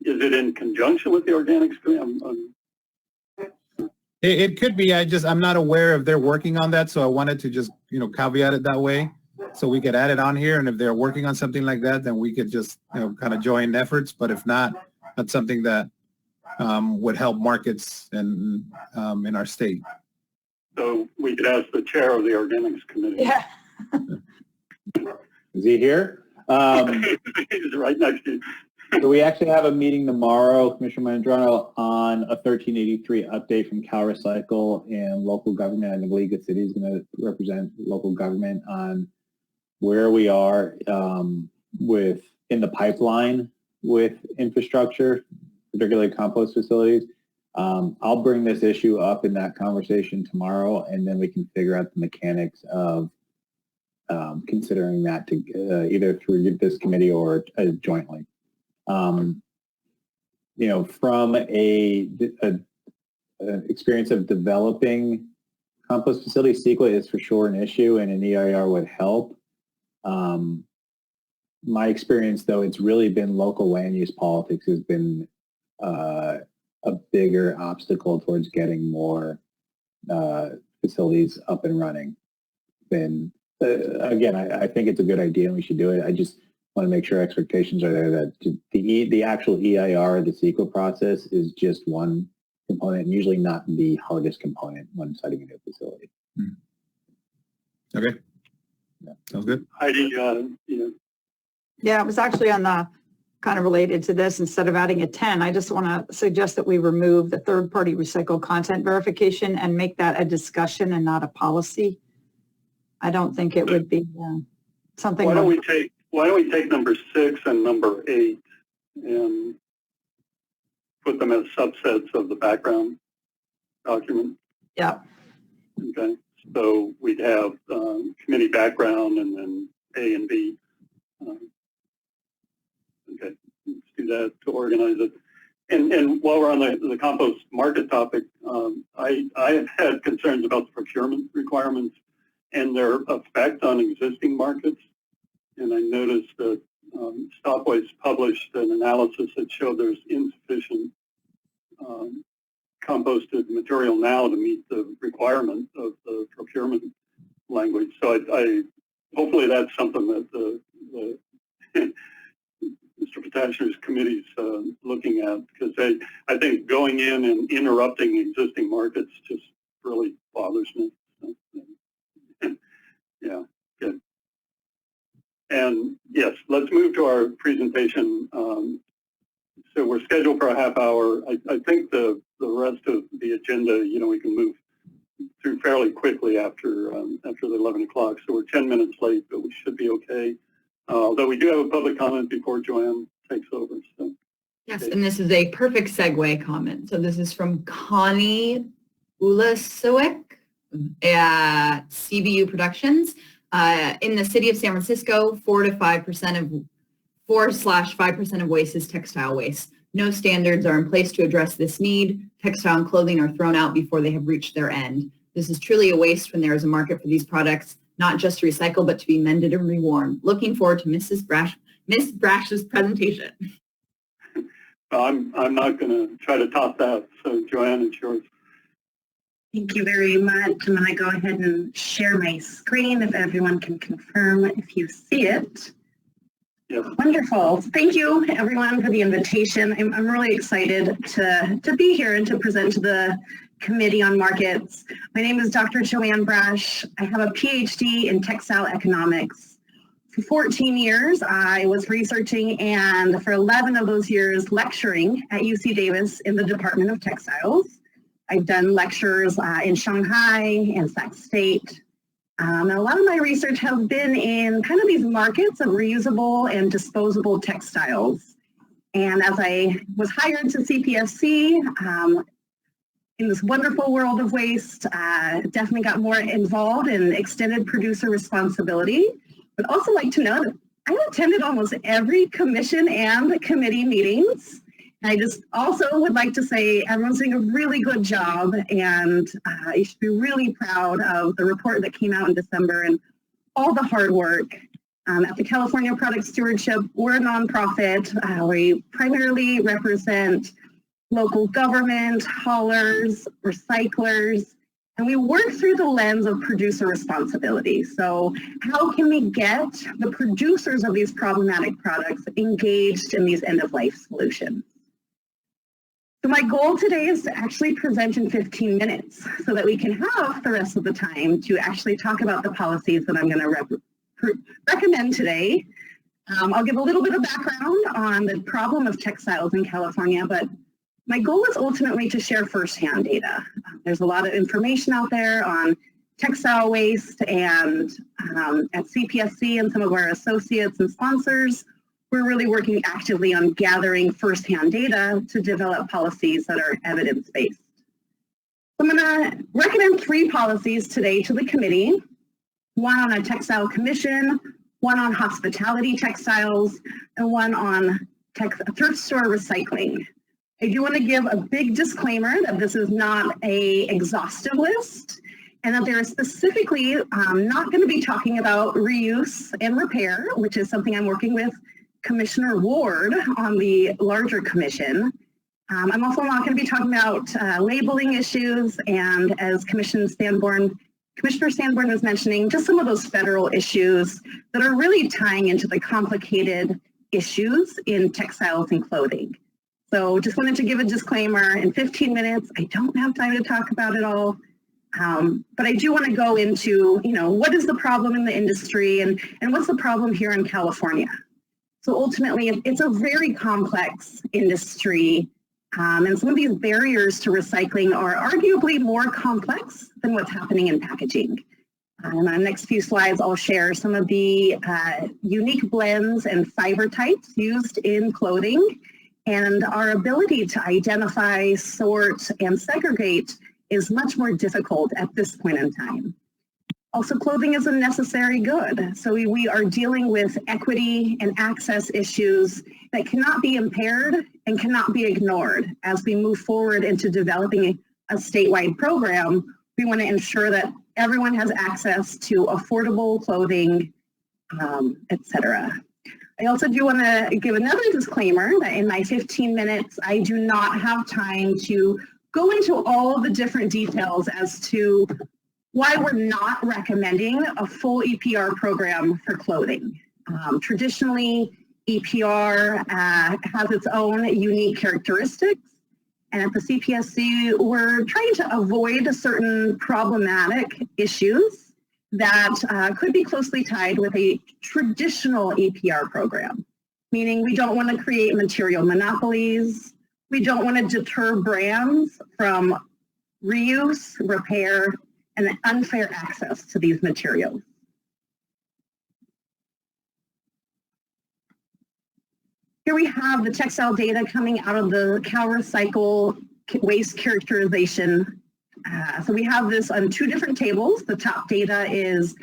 Is it in conjunction with the organics? It could be. I'm not aware if they're working on that, so I wanted to just caveat it that way, so we could add it on here. And if they're working on something like that, then we could just kind of join efforts. But if not, that's something that would help markets and in our state. So we could ask the chair of the organics committee. Yeah. Is he here? He's right next to you. So we actually have a meeting tomorrow, Commissioner Mandrano, on a 1383 update from Cal Recycle and local government. I think League of Cities is going to represent local government on where we are in the pipeline with infrastructure, particularly compost facilities. I'll bring this issue up in that conversation tomorrow, and then we can figure out the mechanics of considering that to either through this committee or jointly. From a experience of developing compost facilities, CEQA is for sure an issue, and an EIR would help. My experience, though, it's really been local land use politics has been a bigger obstacle towards getting more facilities up and running. Again, I think it's a good idea and we should do it. I just want to make sure expectations are there that the actual EIR, the CEQA process, is just one component, and usually not the hardest component when siting a new facility. Okay. Yeah. Sounds good. Heidi, Yeah, it was actually on the kind of related to this. Instead of adding a 10, I just want to suggest that we remove the third-party recycled content verification and make that a discussion and not a policy. I don't think it would be something. Why don't we take number 6 and number 8 and put them as subsets of the background document? Yeah. Okay. So we'd have committee background and then A and B. Okay. Let's do that to organize it. And while we're on the compost market topic, I have had concerns about the procurement requirements and their effect on existing markets. And I noticed that Stopways published an analysis that showed there's insufficient composted material now to meet the requirement of the procurement language. So I hopefully that's something that the Mr. Potashner's committee's looking at, because I think going in and interrupting existing markets just really bothers me. So, yeah, good. And yes, let's move to our presentation. So we're scheduled for a half hour. I think the rest of the agenda, we can move through fairly quickly after the 11 o'clock. So we're 10 minutes late, but we should be okay. Although we do have a public comment before Joanne takes over. So. Yes, and this is a perfect segue comment. So this is from Connie Ulasowicz at CBU Productions. In the city of San Francisco, 4/5% of waste is textile waste. No standards are in place to address this need. Textile and clothing are thrown out before they have reached their end. This is truly a waste when there is a market for these products, not just to recycle, but to be mended and reworn. Looking forward to Ms. Brash's presentation. I'm not going to try to top that. So Joanne, it's yours. Thank you very much. I'm going to go ahead and share my screen if everyone can confirm if you see it. Yes. Wonderful. Thank you, everyone, for the invitation. I'm really excited to be here and to present to the Committee on Markets. My name is Dr. Joanne Brash. I have a PhD in textile economics. For 14 years, I was researching, and for 11 of those years, lecturing at UC Davis in the Department of Textiles. I've done lectures in Shanghai and Sac State. And a lot of my research has been in kind of these markets of reusable and disposable textiles. And as I was hired to CPSC, in this wonderful world of waste, definitely got more involved in extended producer responsibility. But also like to know that I attended almost every commission and committee meetings. I just also would like to say everyone's doing a really good job, and you should be really proud of the report that came out in December and all the hard work. At the California Product Stewardship, we're a nonprofit. We primarily represent local government, haulers, recyclers, and we work through the lens of producer responsibility. So how can we get the producers of these problematic products engaged in these end-of-life solutions? So my goal today is to actually present in 15 minutes so that we can have the rest of the time to actually talk about the policies that I'm going to recommend today. I'll give a little bit of background on the problem of textiles in California, but my goal is ultimately to share firsthand data. There's a lot of information out there on textile waste, and at CPSC and some of our associates and sponsors, we're really working actively on gathering firsthand data to develop policies that are evidence-based. I'm going to recommend 3 policies today to the committee, one on a textile commission, one on hospitality textiles, and one on thrift store recycling. I do want to give a big disclaimer that this is not an exhaustive list, and that they're specifically not going to be talking about reuse and repair, which is something I'm working with Commissioner Ward on the larger commission. I'm also not going to be talking about labeling issues, and as Commissioner Sanborn was mentioning, just some of those federal issues that are really tying into the complicated issues in textiles and clothing. So just wanted to give a disclaimer. In 15 minutes, I don't have time to talk about it all, but I do want to go into, what is the problem in the industry and what's the problem here in California? So ultimately, it's a very complex industry, and some of these barriers to recycling are arguably more complex than what's happening in packaging. In the next few slides, I'll share some of the unique blends and fiber types used in clothing, and our ability to identify, sort, and segregate is much more difficult at this point in time. Also, clothing is a necessary good, so we are dealing with equity and access issues that cannot be impaired and cannot be ignored. As we move forward into developing a statewide program, we want to ensure that everyone has access to affordable clothing, etc. I also do want to give another disclaimer that in my 15 minutes, I do not have time to go into all the different details as to why we're not recommending a full EPR program for clothing. Traditionally, EPR has its own unique characteristics, and at the CPSC, we're trying to avoid certain problematic issues that could be closely tied with a traditional EPR program, meaning we don't want to create material monopolies, we don't want to deter brands from reuse, repair, and unfair access to these materials. Here we have the textile data coming out of the CalRecycle waste characterization. So we have this on 2 different tables. The top data is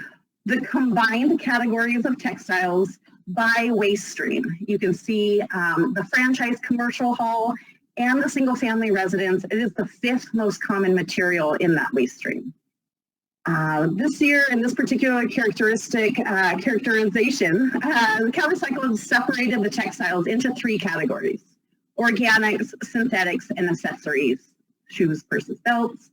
the combined categories of textiles by waste stream. You can see the franchise commercial haul and the single family residence. It is the 5th most common material in that waste stream. This year, in this particular characterization, CalRecycle has separated the textiles into 3 categories: organics, synthetics, and accessories, shoes, purses, belts.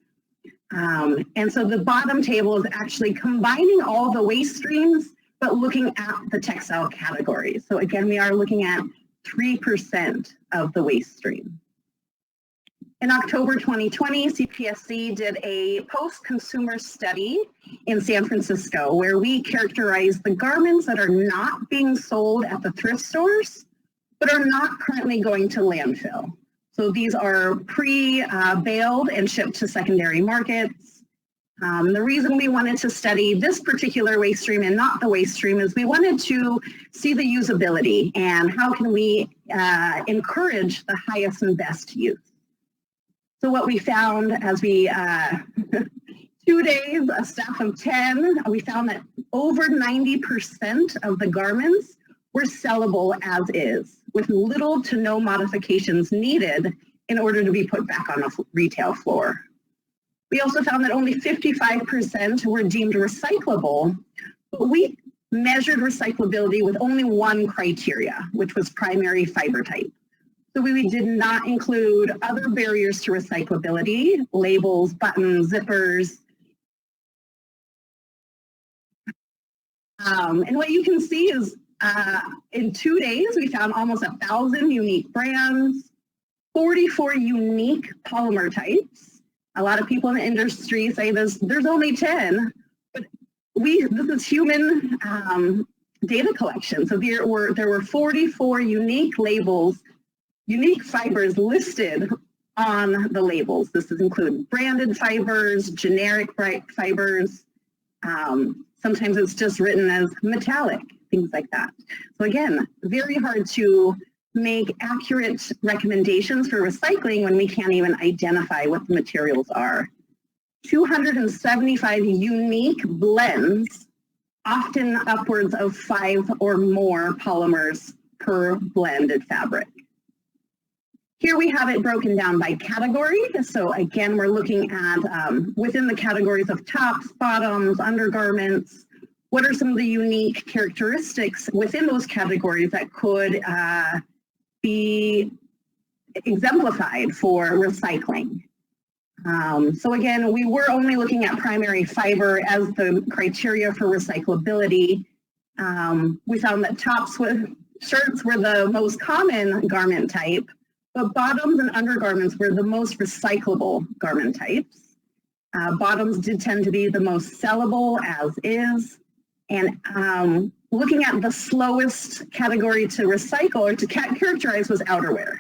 And so the bottom table is actually combining all the waste streams, but looking at the textile categories. So again, we are looking at 3% of the waste stream. In October 2020, CPSC did a post-consumer study in San Francisco where we characterized the garments that are not being sold at the thrift stores, but are not currently going to landfill. So these are pre-baled and shipped to secondary markets. The reason we wanted to study this particular waste stream and not the waste stream is we wanted to see the usability and how can we encourage the highest and best use. So what we found as we, 2 days, a staff of 10, we found that over 90% of the garments were sellable as is, with little to no modifications needed in order to be put back on a retail floor. We also found that only 55% were deemed recyclable, but we measured recyclability with only one criteria, which was primary fiber type. So we did not include other barriers to recyclability, labels, buttons, zippers. And what you can see is in 2 days, we found almost 1,000 unique brands, 44 unique polymer types. A lot of people in the industry say there's only 10, but this is human data collection. So there were 44 unique labels, unique fibers listed on the labels. This include branded fibers, generic fibers. Sometimes it's just written as metallic, things like that. So again, very hard to make accurate recommendations for recycling when we can't even identify what the materials are. 275 unique blends, often upwards of 5 or more polymers per blended fabric. Here we have it broken down by category. So again, we're looking at within the categories of tops, bottoms, undergarments, what are some of the unique characteristics within those categories that could be exemplified for recycling. So again, we were only looking at primary fiber as the criteria for recyclability. We found that tops with shirts were the most common garment type, but bottoms and undergarments were the most recyclable garment types. Bottoms did tend to be the most sellable as is. And looking at the slowest category to recycle or to characterize was outerwear.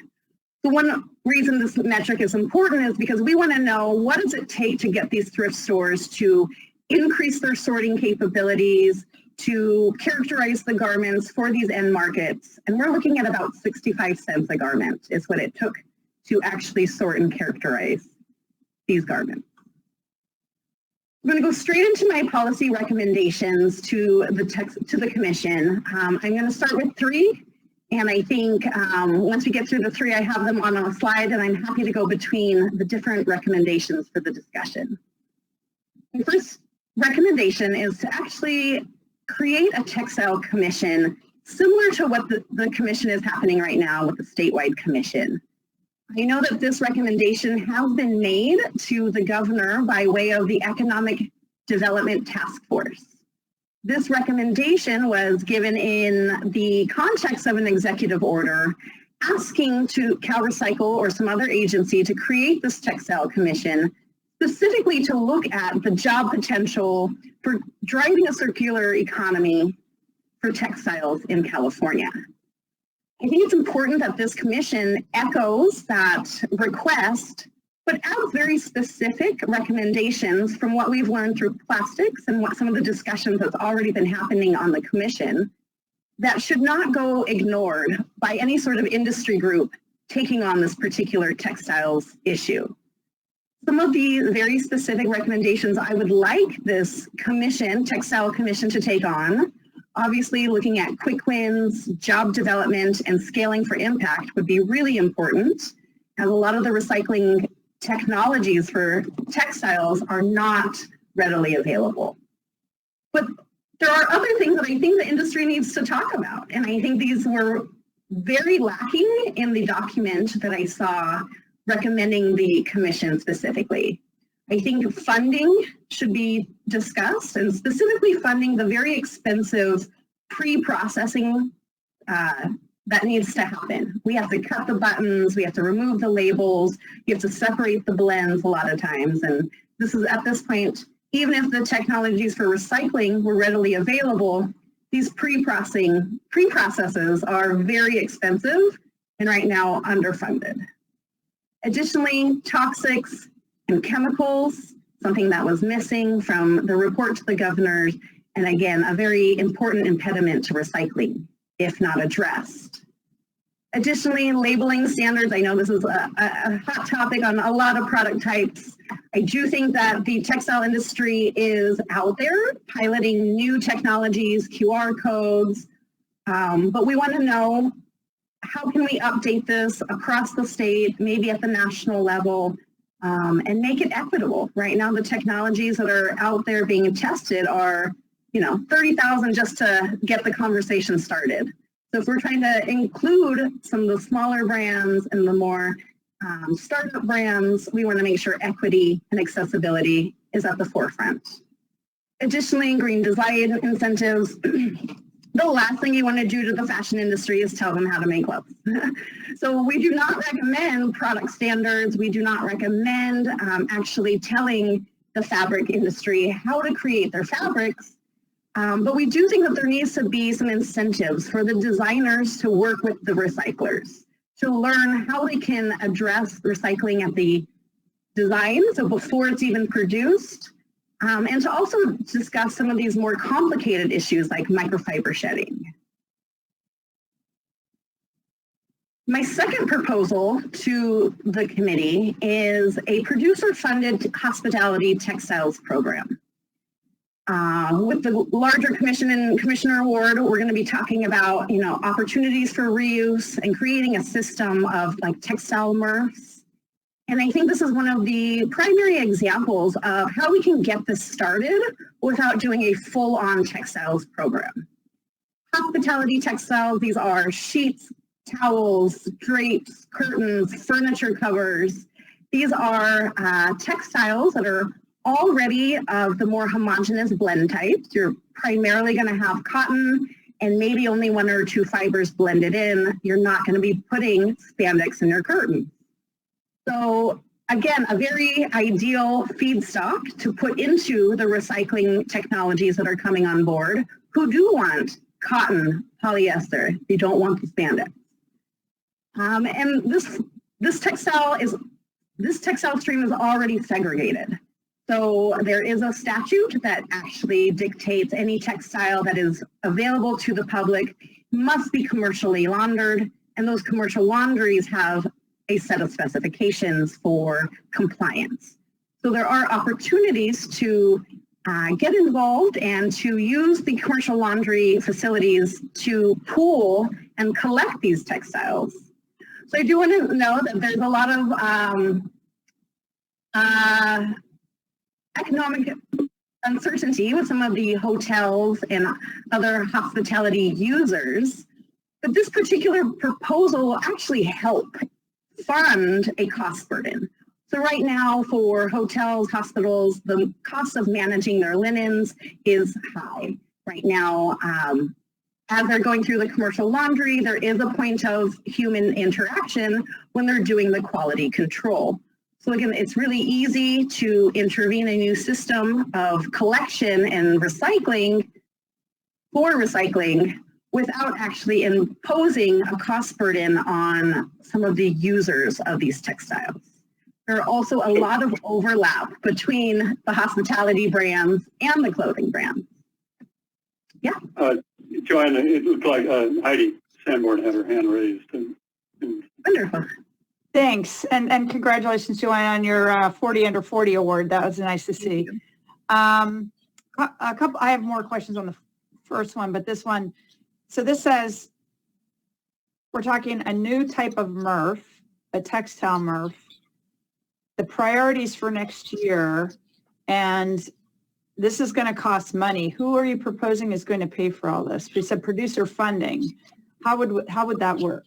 So one reason this metric is important is because we want to know what does it take to get these thrift stores to increase their sorting capabilities, to characterize the garments for these end markets. And we're looking at about 65 cents a garment is what it took to actually sort and characterize these garments. I'm going to go straight into my policy recommendations to the commission. I'm going to start with 3. And I think once we get through the 3, I have them on a slide, and I'm happy to go between the different recommendations for the discussion. The first recommendation is to actually create a textile commission similar to what the commission is happening right now with the statewide commission. I know that this recommendation has been made to the governor by way of the Economic Development Task Force. This recommendation was given in the context of an executive order asking to CalRecycle or some other agency to create this textile commission specifically to look at the job potential for driving a circular economy for textiles in California. I think it's important that this commission echoes that request, but adds very specific recommendations from what we've learned through plastics and what some of the discussions that's already been happening on the commission that should not go ignored by any sort of industry group taking on this particular textiles issue. some of the very specific recommendations I would like this commission, textile commission, to take on, obviously looking at quick wins, job development, and scaling for impact would be really important, as a lot of the recycling technologies for textiles are not readily available. But there are other things that I think the industry needs to talk about, and I think these were very lacking in the document that I saw recommending the commission specifically. I think funding should be discussed, and specifically funding the very expensive pre-processing that needs to happen. We have to cut the buttons, we have to remove the labels, you have to separate the blends a lot of times, and this is at this point, even if the technologies for recycling were readily available, these pre-processes are very expensive and right now underfunded. Additionally, toxics and chemicals, something that was missing from the report to the governor, and again, a very important impediment to recycling, if not addressed. Additionally, labeling standards. I know this is a hot topic on a lot of product types. I do think that the textile industry is out there piloting new technologies, QR codes, but we want to know, how can we update this across the state, maybe at the national level, and make it equitable? Right now, the technologies that are out there being tested are, $30,000 just to get the conversation started. So if we're trying to include some of the smaller brands and the more startup brands, we want to make sure equity and accessibility is at the forefront. Additionally, green design incentives. The last thing you want to do to the fashion industry is tell them how to make clothes. So we do not recommend product standards. We do not recommend actually telling the fabric industry how to create their fabrics. But we do think that there needs to be some incentives for the designers to work with the recyclers, to learn how they can address recycling at the design, so before it's even produced, and to also discuss some of these more complicated issues like microfiber shedding. My second proposal to the committee is a producer-funded hospitality textiles program. With the larger commission and commissioner award, we're going to be talking about, opportunities for reuse and creating a system of like textile MRFs. And I think this is one of the primary examples of how we can get this started without doing a full-on textiles program. Hospitality textiles, these are sheets, towels, drapes, curtains, furniture covers. These are textiles that are already of the more homogeneous blend types. You're primarily going to have cotton and maybe only one or two fibers blended in. You're not going to be putting spandex in your curtain. So again, a very ideal feedstock to put into the recycling technologies that are coming on board, who do want cotton, polyester. They don't want the spandex. And this textile stream is already segregated. So there is a statute that actually dictates any textile that is available to the public must be commercially laundered, and those commercial laundries have a set of specifications for compliance. So there are opportunities to get involved and to use the commercial laundry facilities to pool and collect these textiles. So I do want to know that there's a lot of economic uncertainty with some of the hotels and other hospitality users, but this particular proposal will actually help fund a cost burden. So right now for hotels, hospitals, the cost of managing their linens is high. Right now, as they're going through the commercial laundry, there is a point of human interaction when they're doing the quality control. So again, it's really easy to intervene in a new system of collection and recycling for recycling without actually imposing a cost burden on some of the users of these textiles. There are also a lot of overlap between the hospitality brands and the clothing brands. Yeah. Joanna, it looked like Heidi Sanborn had her hand raised. Wonderful. Thanks. And congratulations, Joanne, on your 40 under 40 award. That was nice to see. I have more questions on the first one, but this one, so this says, we're talking a new type of MRF, a textile MRF, the priorities for next year, and this is going to cost money. Who are you proposing is going to pay for all this? We said producer funding. How would that work?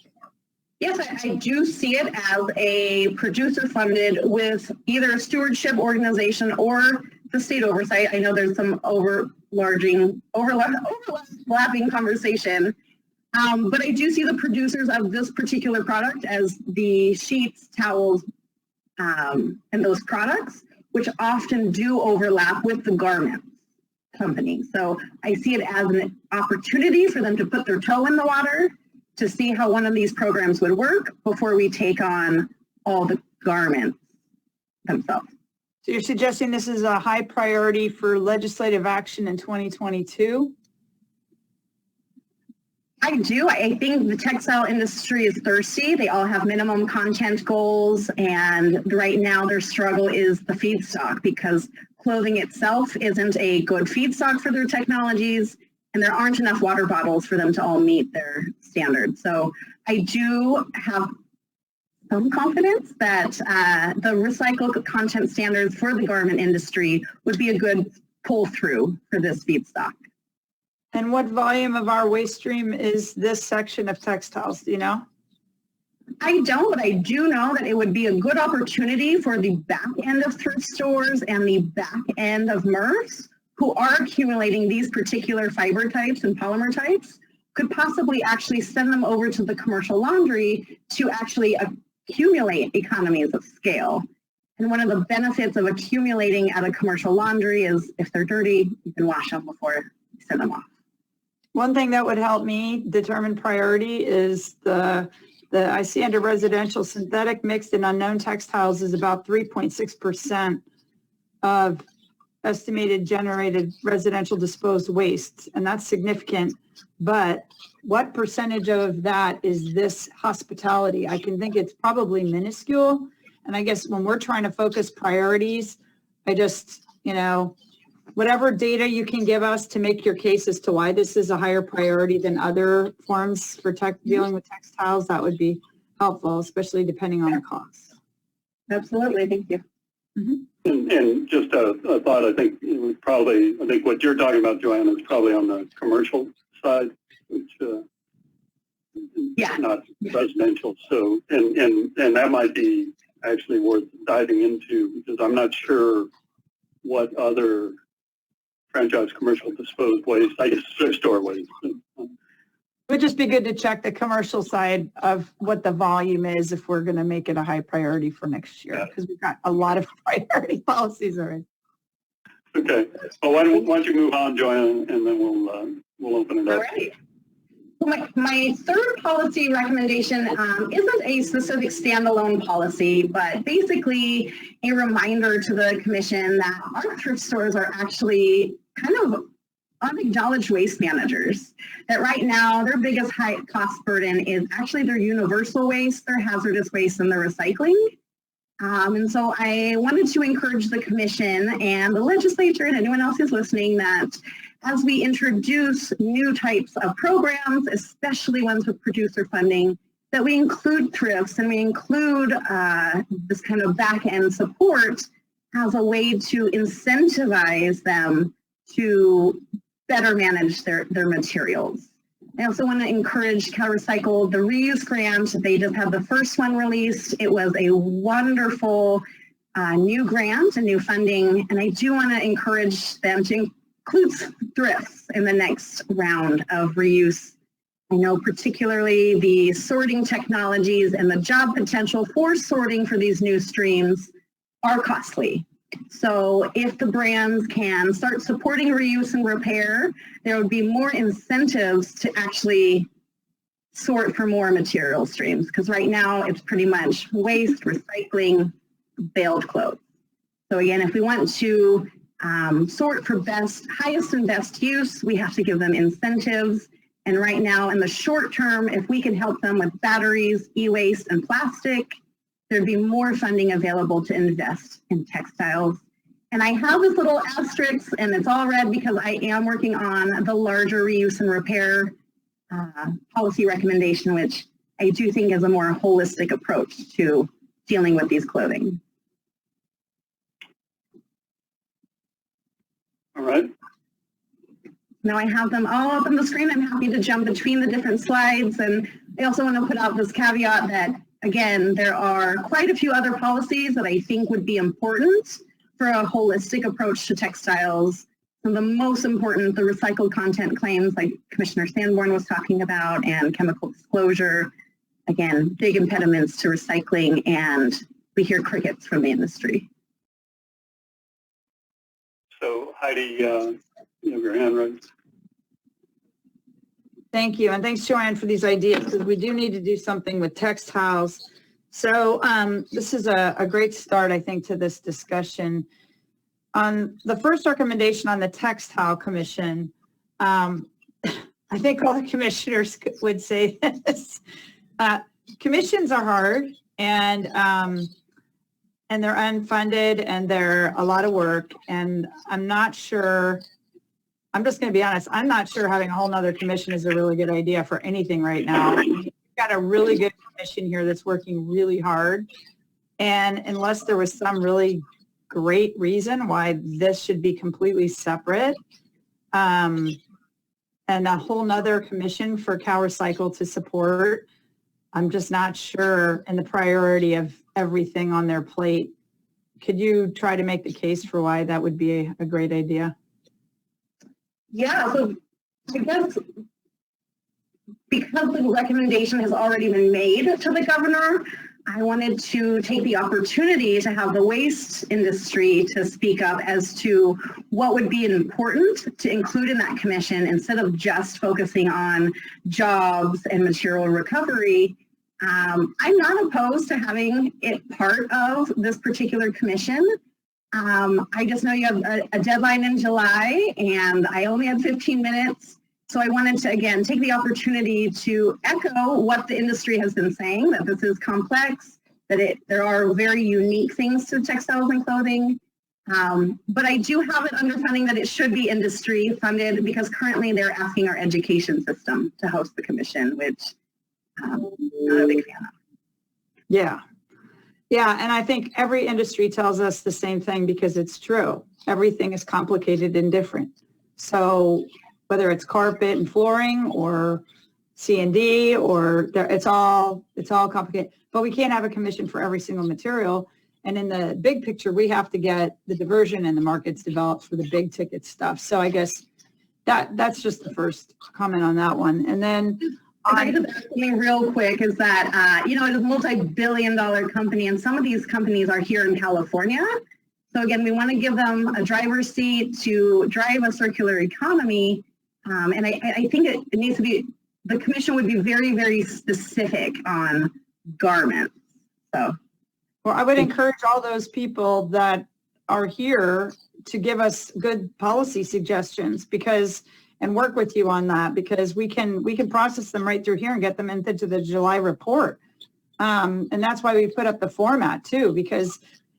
Yes, I do see it as a producer funded with either a stewardship organization or the state oversight. I know there's some overlapping conversation, but I do see the producers of this particular product as the sheets, towels, and those products, which often do overlap with the garment company. So I see it as an opportunity for them to put their toe in the water to see how one of these programs would work before we take on all the garments themselves. So you're suggesting this is a high priority for legislative action in 2022? I do. I think the textile industry is thirsty. They all have minimum content goals, and right now their struggle is the feedstock because clothing itself isn't a good feedstock for their technologies, and there aren't enough water bottles for them to all meet their standards. So I do have some confidence that the recycled content standards for the garment industry would be a good pull through for this feedstock. And what volume of our waste stream is this section of textiles, do you know? I don't, but I do know that it would be a good opportunity for the back end of thrift stores and the back end of MRFs who are accumulating these particular fiber types and polymer types, could possibly actually send them over to the commercial laundry to actually accumulate economies of scale. And one of the benefits of accumulating at a commercial laundry is if they're dirty, you can wash them before you send them off. One thing that would help me determine priority is the I see under residential synthetic mixed and unknown textiles is about 3.6% of estimated generated residential disposed waste, and that's significant. But what percentage of that is this hospitality? I can think it's probably minuscule. And I guess when we're trying to focus priorities, I just, whatever data you can give us to make your case as to why this is a higher priority than other forms for dealing with textiles, that would be helpful, especially depending on the cost. Absolutely, thank you. Mm-hmm. And just a thought, I think what you're talking about, Joanna, is probably on the commercial side, which Yeah. not residential. So, and that might be actually worth diving into because I'm not sure what other franchise commercial disposed waste, I guess thrift store waste. It would just be good to check the commercial side of what the volume is if we're going to make it a high priority for next year, because we've got a lot of priority policies already. Okay. Well, why don't you move on, Joanna, and then we'll open it up. All right. Well, my third policy recommendation isn't a specific standalone policy, but basically a reminder to the commission that our thrift stores are actually kind of unacknowledged waste managers. That right now their biggest high cost burden is actually their universal waste, their hazardous waste, and their recycling. And so I wanted to encourage the commission and the legislature and anyone else who's listening that as we introduce new types of programs, especially ones with producer funding, that we include thrifts and we include this kind of back-end support as a way to incentivize them to better manage their materials. I also want to encourage CalRecycle, the reuse grant. They just had the first one released. It was a wonderful new grant and new funding, and I do want to encourage them to include thrifts in the next round of reuse. I know particularly the sorting technologies and the job potential for sorting for these new streams are costly. So if the brands can start supporting reuse and repair, there would be more incentives to actually sort for more material streams, because right now it's pretty much waste, recycling, baled clothes. So again, if we want to sort for highest and best use, we have to give them incentives. And right now in the short term, if we can help them with batteries, e-waste, and plastic, there'd be more funding available to invest in textiles. And I have this little asterisk, and it's all red because I am working on the larger reuse and repair policy recommendation, which I do think is a more holistic approach to dealing with these clothing. All right. Now I have them all up on the screen. I'm happy to jump between the different slides. And I also want to put out this caveat that, again, there are quite a few other policies that I think would be important for a holistic approach to textiles. And the most important, the recycled content claims like Commissioner Sanborn was talking about, and chemical disclosure. Again, big impediments to recycling, and we hear crickets from the industry. So Heidi, you have your hand raised. Thank you. And thanks, Joanne, for these ideas, because we do need to do something with textiles. So this is a great start, I think, to this discussion. On the first recommendation on the Textile Commission, I think all the commissioners would say this. Commissions are hard, and they're unfunded, and they're a lot of work. And I'm not sure, I'm just going to be honest, I'm not sure having a whole nother commission is a really good idea for anything right now. We've got a really good commission here that's working really hard. And unless there was some really great reason why this should be completely separate, and a whole nother commission for CalRecycle to support, I'm just not sure in the priority of everything on their plate. Could you try to make the case for why that would be a great idea? Yeah, so I guess because the recommendation has already been made to the governor, I wanted to take the opportunity to have the waste industry to speak up as to what would be important to include in that commission instead of just focusing on jobs and material recovery. I'm not opposed to having it part of this particular commission. I just know you have a deadline in July, and I only had 15 minutes. So I wanted to, again, take the opportunity to echo what the industry has been saying, that this is complex, that there are very unique things to textiles and clothing. But I do have it understanding that it should be industry funded, because currently they're asking our education system to host the commission, which I'm not a big fan of. Yeah. Yeah, and I think every industry tells us the same thing, because it's true. Everything is complicated and different. So whether it's carpet and flooring or C&D, or it's all complicated. But we can't have a commission for every single material. And in the big picture, we have to get the diversion and the markets developed for the big ticket stuff. So I guess that's just the first comment on that one. And then something real quick is that, it is a multi-billion-dollar company, and some of these companies are here in California. So again, we want to give them a driver's seat to drive a circular economy. And I think it needs to be, the commission would be very, very specific on garments. So, well, I would encourage all those people that are here to give us good policy suggestions, and work with you on that, because we can process them right through here and get them into the July report. And that's why we put up the format too,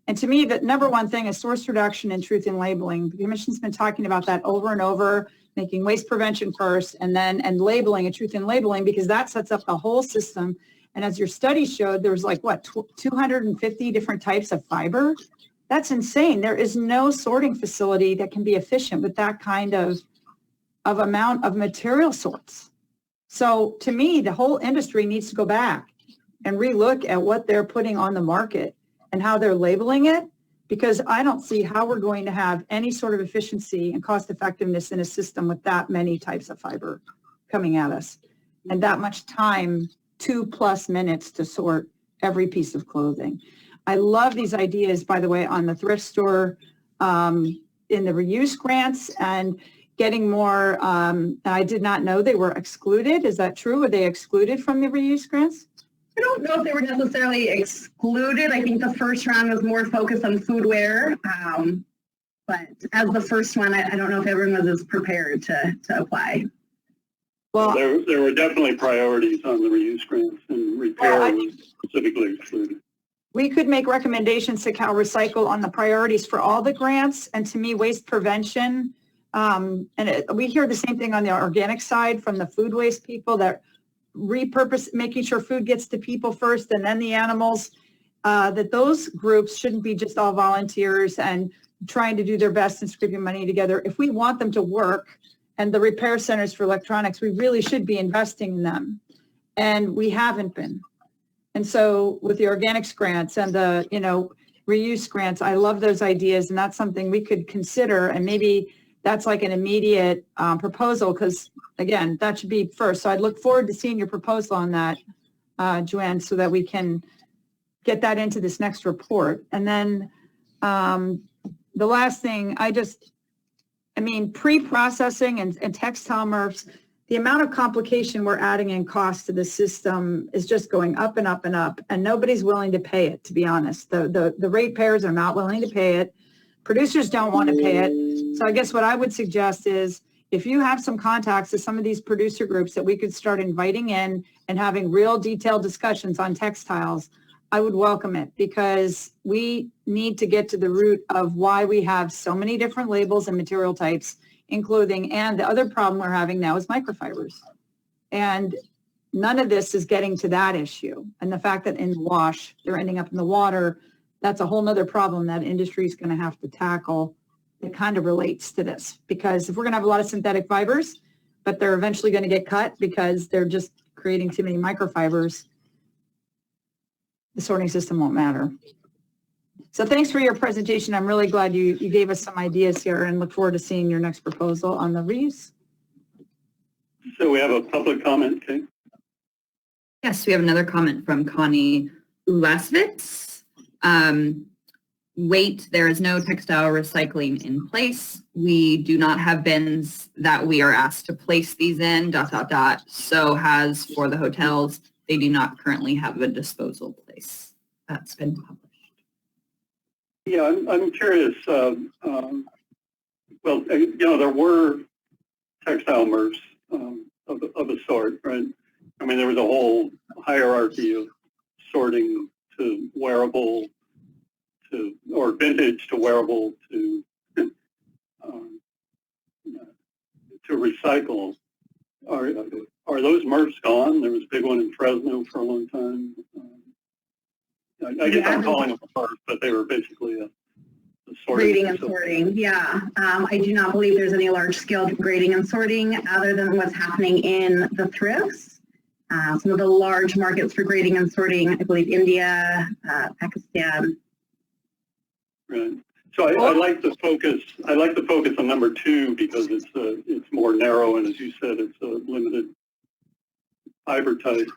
and to me, the number one thing is source reduction and truth in labeling. The commission's been talking about that over and over, making waste prevention first, and labeling, and truth in labeling, because that sets up the whole system. And as your study showed, there was 250 different types of fiber. That's insane. There is no sorting facility that can be efficient with that kind of amount of material sorts. So to me, the whole industry needs to go back and relook at what they're putting on the market and how they're labeling it, because I don't see how we're going to have any sort of efficiency and cost effectiveness in a system with that many types of fiber coming at us and that much time, 2+ minutes to sort every piece of clothing. I love these ideas, by the way, on the thrift store, in the reuse grants, and getting more, I did not know they were excluded. Is that true? Were they excluded from the reuse grants? I don't know if they were necessarily excluded. I think the first round was more focused on foodwear. But as the first one, I don't know if everyone was as prepared to apply. Well, There were definitely priorities on the reuse grants, and repair was specifically excluded. we could make recommendations to Cal Recycle on the priorities for all the grants. And to me, waste prevention, we hear the same thing on the organic side from the food waste people, that repurpose, making sure food gets to people first and then the animals, that those groups shouldn't be just all volunteers and trying to do their best and scraping money together. If we want them to work, and the repair centers for electronics, we really should be investing in them. And we haven't been. And so with the organics grants and the, reuse grants, I love those ideas. And that's something we could consider. And maybe that's like an immediate proposal, because again, that should be first. So I'd look forward to seeing your proposal on that, Joanne, so that we can get that into this next report. And then the last thing, pre-processing and textile MRFs, the amount of complication we're adding in cost to the system is just going up and up and up, and nobody's willing to pay it, to be honest. The ratepayers are not willing to pay it. Producers don't want to pay it. So I guess what I would suggest is, if you have some contacts to some of these producer groups that we could start inviting in and having real detailed discussions on textiles, I would welcome it, because we need to get to the root of why we have so many different labels and material types in clothing. And the other problem we're having now is microfibers. And none of this is getting to that issue. And the fact that in wash, they're ending up in the water, that's a whole nother problem that industry is going to have to tackle that kind of relates to this. Because if we're going to have a lot of synthetic fibers, but they're eventually going to get cut because they're just creating too many microfibers, the sorting system won't matter. So thanks for your presentation. I'm really glad you gave us some ideas here, and look forward to seeing your next proposal on the reuse. So we have a public comment, Kate? Yes, we have another comment from Connie Ulasvitz. Wait, there is no textile recycling in place. We do not have bins that we are asked to place these in, ... So has for the hotels, they do not currently have a disposal place. That's been published. Yeah, I'm curious. There were textile MRFs of a sort, right? I mean, there was a whole hierarchy of sorting to wearable or vintage to wearable to recycle. Are those MRFs gone? There was a big one in Fresno for a long time. I guess I'm calling them a MRF, but they were basically a sorting Grading and facility. sorting, yeah. I do not believe there's any large-scale grading and sorting other than what's happening in the thrifts. Some of the large markets for grading and sorting, I believe India, Pakistan. Right. So I like the focus. I like the focus on number 2 because it's more narrow, and as you said, it's a limited fiber type.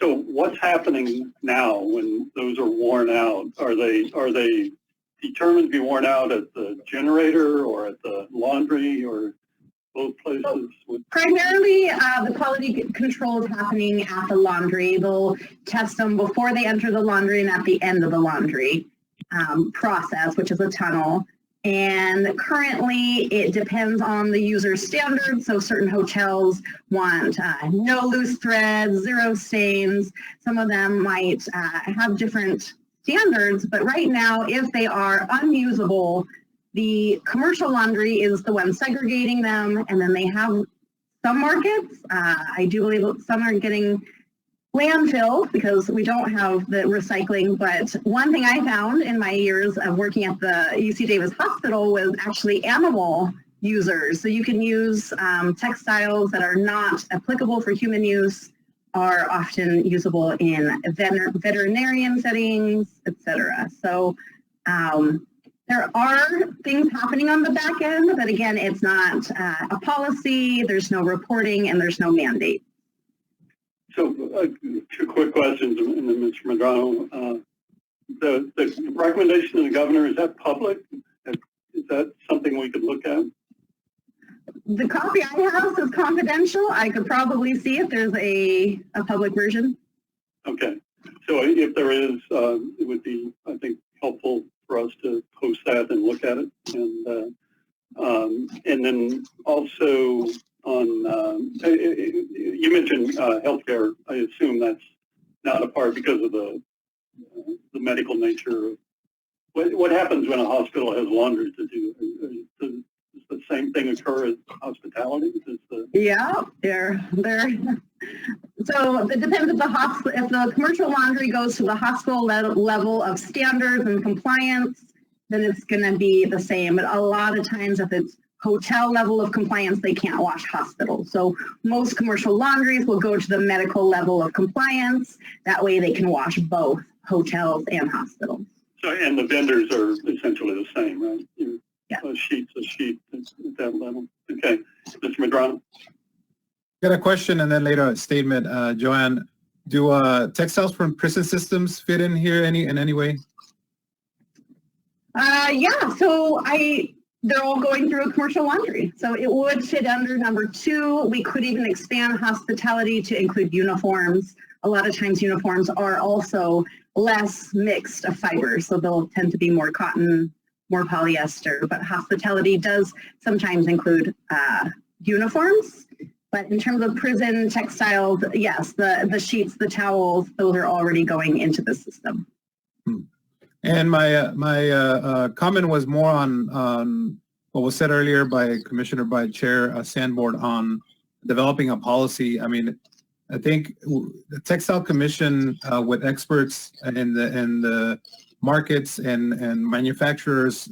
So what's happening now when those are worn out? Are they determined to be worn out at the generator or at the laundry or both places? Primarily, the quality control is happening at the laundry. They'll test them before they enter the laundry and at the end of the laundry process, which is a tunnel. And currently, it depends on the user's standards. So certain hotels want no loose threads, 0 stains. Some of them might have different standards, but right now, if they are unusable, the commercial laundry is the one segregating them, and then they have some markets. I do believe some are getting landfill because we don't have the recycling, but one thing I found in my years of working at the UC Davis Hospital was actually animal users. So you can use textiles that are not applicable for human use, are often usable in veterinarian settings, etc. So there are things happening on the back end, but again, it's not a policy, there's no reporting, and there's no mandate. So 2 quick questions, and then Mr. Medrano. The recommendation of the governor, is that public? Is that something we could look at? The copy I have is confidential. I could probably see if there's a public version. Okay. So if there is, it would be, I think, helpful for us to post that and look at it. And then also on, you mentioned healthcare. I assume that's not a part because of the the medical nature of what happens when a hospital has laundry to do. Does the same thing occur at hospitality? Yeah, they're. So it depends if the commercial laundry goes to the hospital level of standards and compliance, then it's going to be the same. But a lot of times, if it's hotel level of compliance, they can't wash hospitals. So most commercial laundries will go to the medical level of compliance. That way, they can wash both hotels and hospitals. So, and the vendors are essentially the same, right? Yeah. A sheet at that level. Okay, Mr. Medrano. Got a question and then later a statement. Joanne, do textiles from prison systems fit in here in any way? Yeah, so they're all going through a commercial laundry. So it would fit under number 2. We could even expand hospitality to include uniforms. A lot of times uniforms are also less mixed of fibers, so they'll tend to be more cotton, more polyester, but hospitality does sometimes include uniforms. But in terms of prison textiles, yes, the sheets, the towels, those are already going into the system. And my comment was more on what was said earlier by Chair Sanborn on developing a policy. I mean, I think the Textile Commission with experts in the markets and manufacturers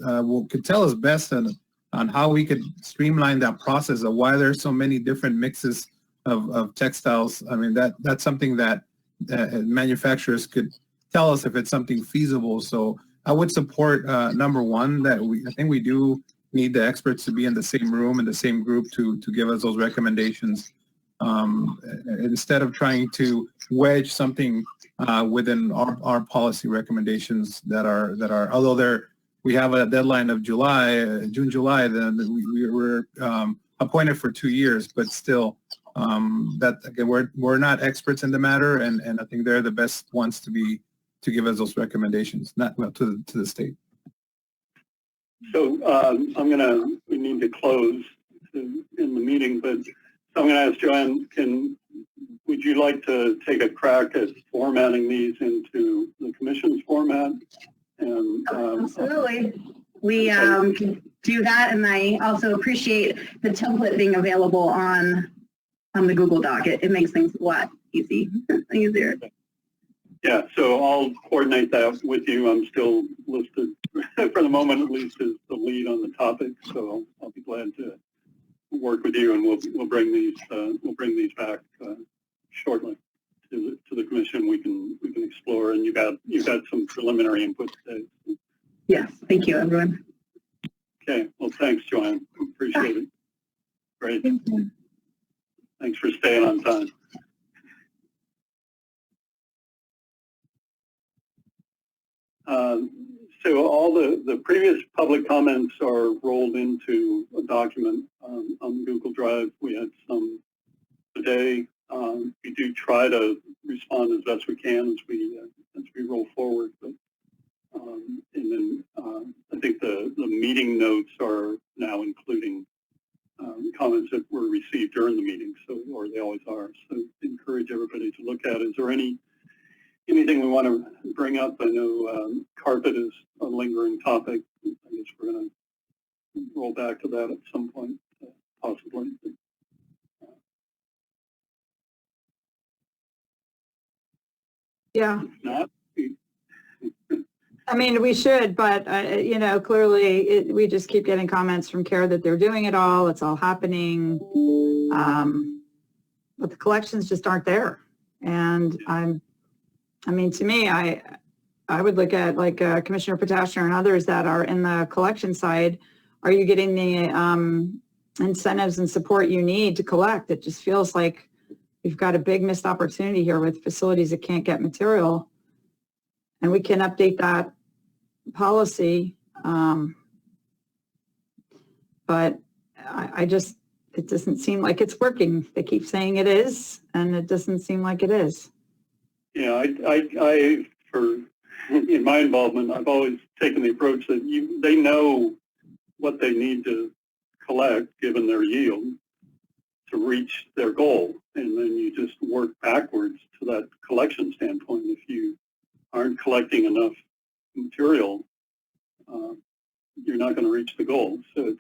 could tell us best on how we could streamline that process of why there's so many different mixes of textiles. I mean, that's something that manufacturers could tell us if it's something feasible. So I would support number 1, that I think we do need the experts to be in the same room, in the same group to give us those recommendations. Instead of trying to wedge something within our policy recommendations that are although we have a deadline of June, July, then we were appointed for 2 years, but still that again, we're not experts in the matter, and I think they're the best ones to give us those recommendations, to the state. So we need to close in the meeting, but I'm going to ask Joanne, would you like to take a crack at formatting these into the commission's format? And Absolutely. We can do that, and I also appreciate the template being available on the Google Doc. It makes things a lot easier. Yeah, so I'll coordinate that with you. I'm still listed, for the moment at least, as the lead on the topic, so I'll be glad to work with you, and we'll bring these back shortly to the commission. We can explore, and you've got some preliminary input today. Yes, thank you, everyone. Okay, well, thanks, Joanne. Appreciate it. Great. Thanks for staying on time. So all the previous public comments are rolled into a document on Google Drive. We had some today. We do try to respond as best we can as we roll forward. But and then I think the meeting notes are now including comments that were received during the meeting, or they always are. So encourage everybody to look at it. Is there anything we want to bring up? I know carpet is a lingering topic. I guess we're going to roll back to that at some point, possibly. Yeah. If not, I mean, we should, but, clearly we just keep getting comments from CARE that they're doing it all. It's all happening. But the collections just aren't there. And to me, I would look at like Commissioner Potashner and others that are in the collection side. Are you getting the incentives and support you need to collect? It just feels like we've got a big missed opportunity here with facilities that can't get material. And we can update that policy. But it doesn't seem like it's working. They keep saying it is, and it doesn't seem like it is. Yeah, in my involvement, I've always taken the approach that they know what they need to collect given their yield to reach their goal, and then you just work backwards to that collection standpoint. If you aren't collecting enough material, you're not going to reach the goal. So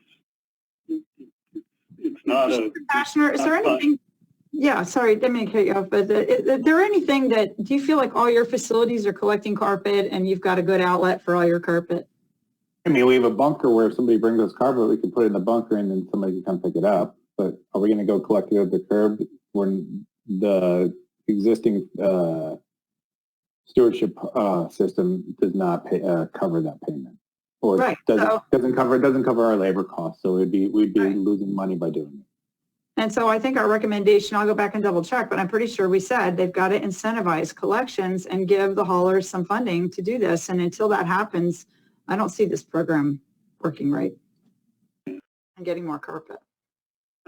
it's not a. Commissioner, is there not fun. anything, yeah, sorry, didn't mean to cut you off, but is there anything that, do you feel like all your facilities are collecting carpet and you've got a good outlet for all your carpet? I mean, we have a bunker where if somebody brings us carpet, we can put it in the bunker and then somebody can come pick it up. But are we going to go collect it at the curb when the existing stewardship system does not pay, cover that payment, or Right, doesn't cover our labor costs? So we'd be Right. losing money by doing it. And so I think our recommendation, I'll go back and double check, but I'm pretty sure we said they've got to incentivize collections and give the haulers some funding to do this. And until that happens, I don't see this program working right and getting more carpet.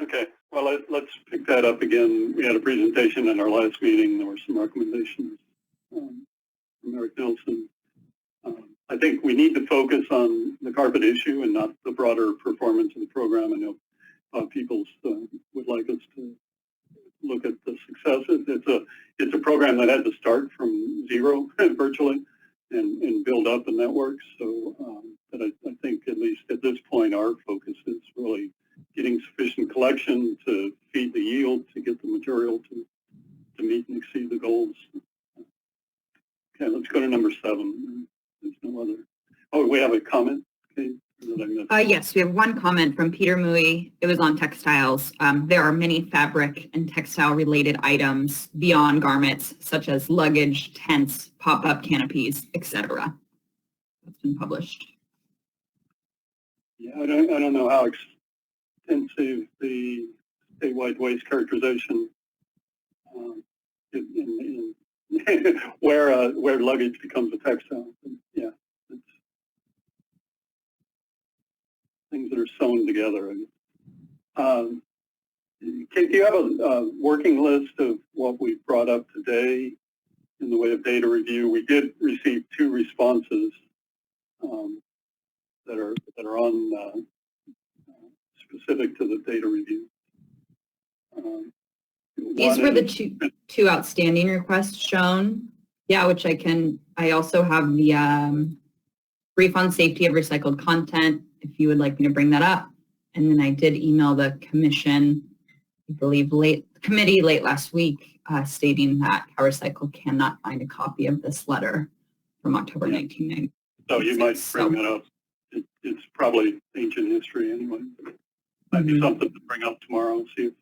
Okay, well, let's pick that up again. We had a presentation in our last meeting. There were some recommendations from Eric Nelson. I think we need to focus on the carpet issue and not the broader performance of the program. I know people would like us to look at the successes. It's a program that had to start from zero virtually and build up a network. So, but I think at least at this point, our focus is really getting sufficient collection to feed the yield, to get the material to meet and exceed the goals. Okay, let's go to number 7. There's no other. Oh, we have a comment. Okay. Yes, we have one comment from Peter Mui. It was on textiles. There are many fabric and textile related items beyond garments, such as luggage, tents, pop-up canopies, etc. That's been published. Yeah, I don't know how extensive the statewide waste characterization where luggage becomes a textile. Yeah, it's things that are sewn together. Kate, do you have a working list of what we brought up today in the way of data review? We did receive 2 responses that are on specific to the data review. These were the two outstanding requests shown. Yeah, which I also have the brief on safety of recycled content, if you would like me to bring that up. And then I did email the commission, I believe committee late last week, stating that CalRecycle cannot find a copy of this letter from October 1990. So you might bring that up. It's probably ancient history anyway. Might be something to bring up tomorrow and see if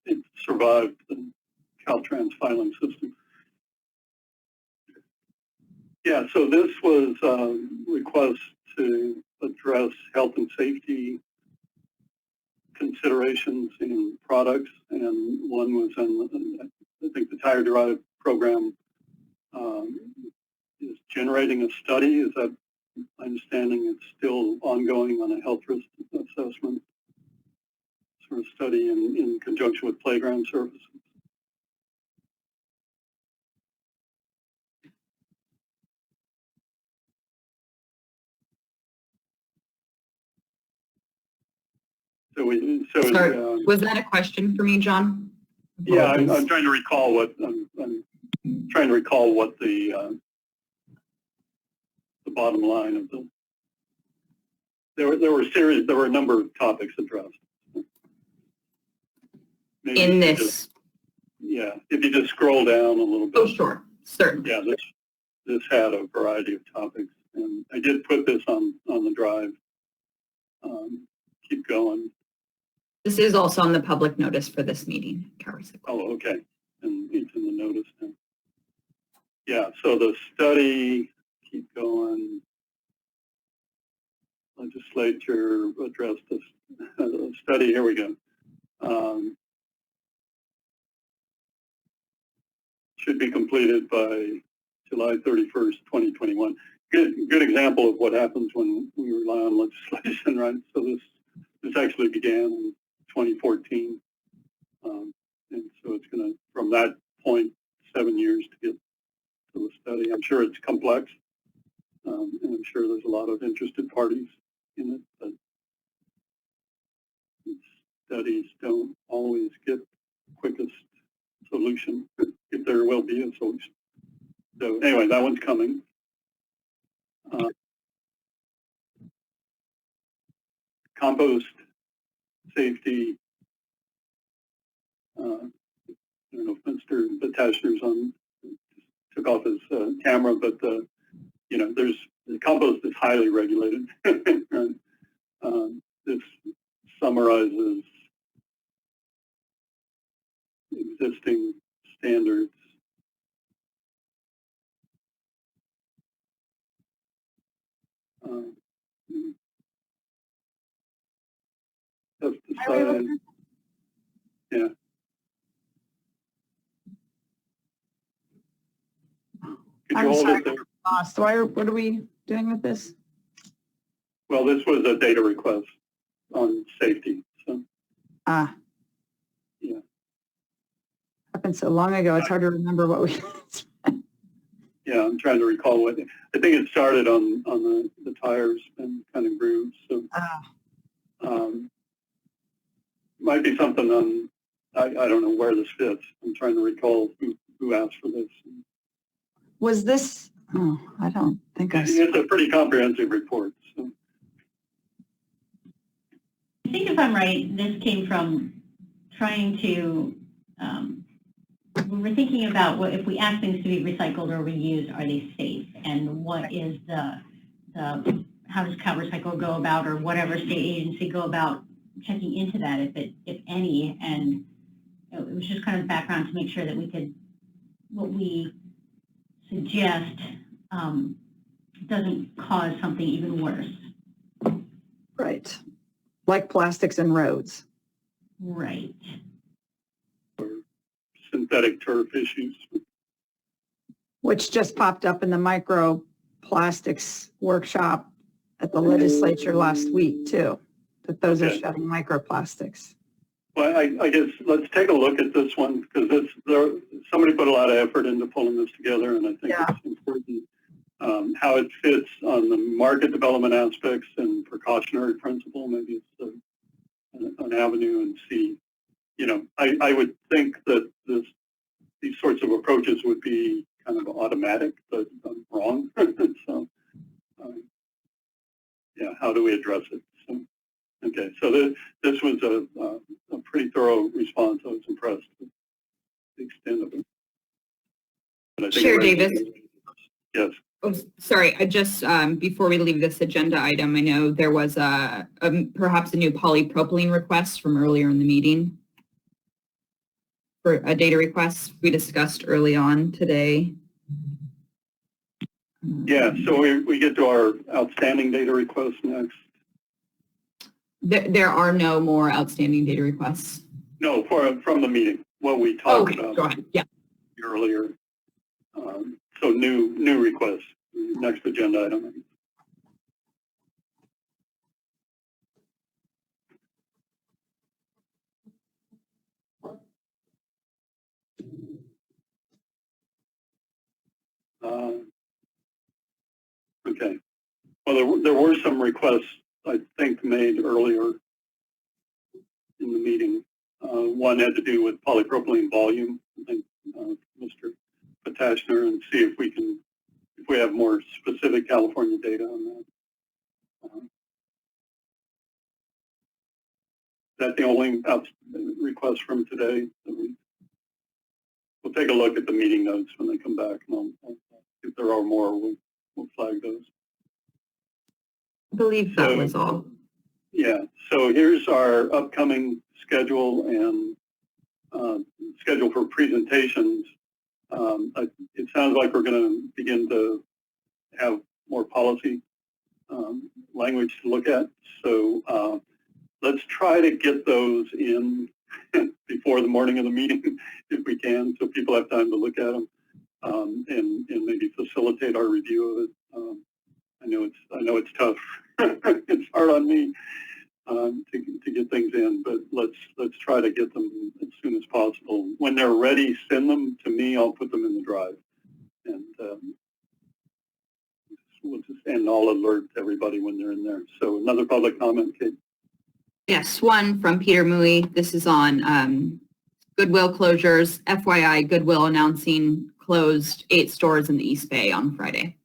it survived the Caltrans filing system. Yeah, so this was a request to address health and safety considerations in products, and one was in, I think the tire derived program is generating a study. Is that my understanding? It's still ongoing on a health risk assessment sort of study in conjunction with playground services. Sorry, was that a question for me, John? Yeah, I'm trying to recall what I'm trying to recall what the bottom line of the. There were a number of topics addressed. Maybe in this. Yeah, if you just scroll down a little bit. Oh, sure, certainly. Yeah, this had a variety of topics, and I did put this on the drive. Keep going. This is also on the public notice for this meeting, CalRecycle. Oh, okay, and it's in the notice now. Yeah, so the study, keep going. Legislature addressed this study. Here we go. Should be completed by July 31st, 2021. Good example of what happens when we rely on legislation, right? So this actually began in 2014. And so it's going to, from that point, 7 years to get to the study. I'm sure it's complex, and I'm sure there's a lot of interested parties in it, but studies don't always get the quickest solution, if there will be a solution. So anyway, that one's coming. Compost safety. I don't know if Mr. Batashner's took off his camera, but the compost is highly regulated. This summarizes existing standards. Pesticide. Yeah. Could you I'm hold sorry. it there? Lost. What are we doing with this? Well, this was a data request on safety. So Ah. Yeah. Happened so long ago, it's hard to remember what we. yeah, I'm trying to recall what. I think it started on the tires and kind of grooves. So might be something on. I don't know where this fits. I'm trying to recall who asked for this. Was this? Oh, I don't think I. It's a pretty comprehensive report. So. I think if I'm right, this came from trying to, we were thinking about what if we ask things to be recycled or reused, are they safe? And what is how does CalRecycle go about, or whatever state agency go about checking into that, if any? And it was just kind of background to make sure that we could, what we suggest doesn't cause something even worse. Right. Like plastics and roads. Right. Or synthetic turf issues. Which just popped up in the microplastics workshop at the legislature last week too, that those are shedding microplastics. Well, I guess let's take a look at this one, because somebody put a lot of effort into pulling this together, and I think it's important how it fits on the market development aspects and precautionary principle. Maybe it's an avenue and see. I would think that these sorts of approaches would be kind of automatic, but I'm wrong. So, yeah, how do we address it? So, okay, so this was a pretty thorough response. I was impressed with the extent of it. But I think Chair Davis. Yes. Oh, sorry, I just, before we leave this agenda item, I know there was perhaps a new polypropylene request from earlier in the meeting for a data request we discussed early on today. Yeah, so we get to our outstanding data requests next. There are no more outstanding data requests. No, from the meeting, what we talked Okay, about go ahead. Yeah. earlier. So new requests, next agenda item. Okay. Well, there were some requests, I think, made earlier in the meeting. One had to do with polypropylene volume. I think Mr. Batashner, and see if we have more specific California data on that. Is that the only request from today? We'll take a look at the meeting notes when they come back, and if there are more, we'll flag those. I believe that was all. Yeah, so here's our upcoming schedule and schedule for presentations. It sounds like we're going to begin to have more policy language to look at. So let's try to get those in before the morning of the meeting if we can, so people have time to look at them and maybe facilitate our review of it. I know it's tough. It's hard on me to get things in, but let's try to get them as soon as possible. When they're ready, send them to me. I'll put them in the drive, and I'll alert everybody when they're in there. So another public comment, Kate. Yes, one from Peter Mui. This is on Goodwill closures. FYI, Goodwill announcing closed 8 stores in the East Bay on Friday.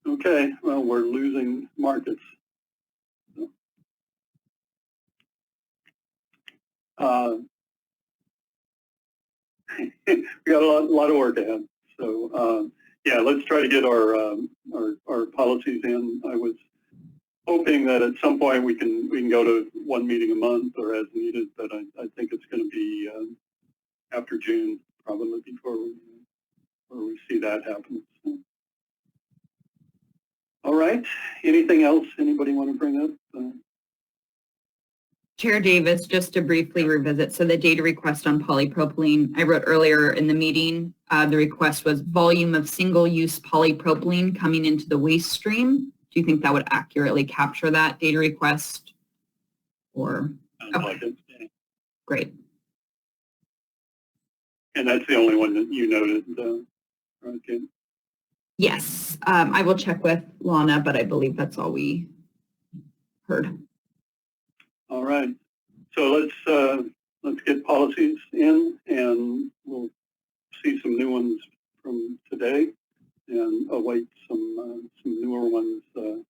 Okay, well, we're losing markets. We got a lot of work ahead. So, yeah, let's try to get our policies in. I was hoping that at some point we can go to one meeting a month or as needed, but I think it's going to be after June probably before we see that happen. So. All right. Anything else anybody want to bring up? Chair Davis, just to briefly revisit, so the data request on polypropylene, I wrote earlier in the meeting, the request was volume of single-use polypropylene coming into the waste stream. Do you think that would accurately capture that data request? Or, Sounds like it. great. And that's the only one that you noted, okay. Yes, I will check with Lana, but I believe that's all we heard. All right. So let's get policies in, and we'll see some new ones from today, and await some newer ones on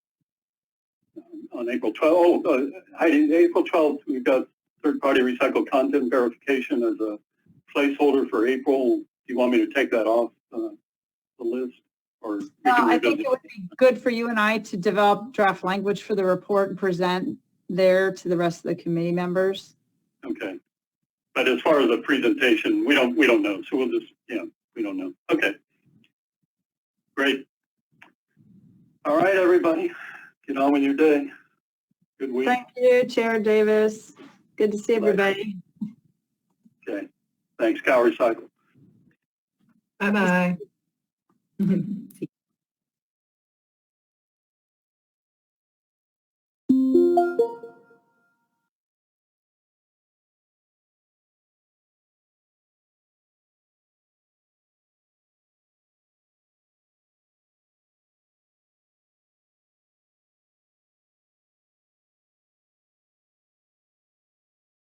April 12th. Oh, Heidi, April 12th, we've got third-party recycled content verification as a placeholder for April. Do you want me to take that off the list? Or we can I think revisit? it would be good for you and I to develop draft language for the report and present there to the rest of the committee members. Okay. But as far as the presentation, we don't know. So we'll just, yeah, we don't know. Okay. Great. All right, everybody. Get on with your day. Good week. Thank you, Chair Davis. Good to see everybody. Okay. Thanks, Cal Recycle. Bye-bye. See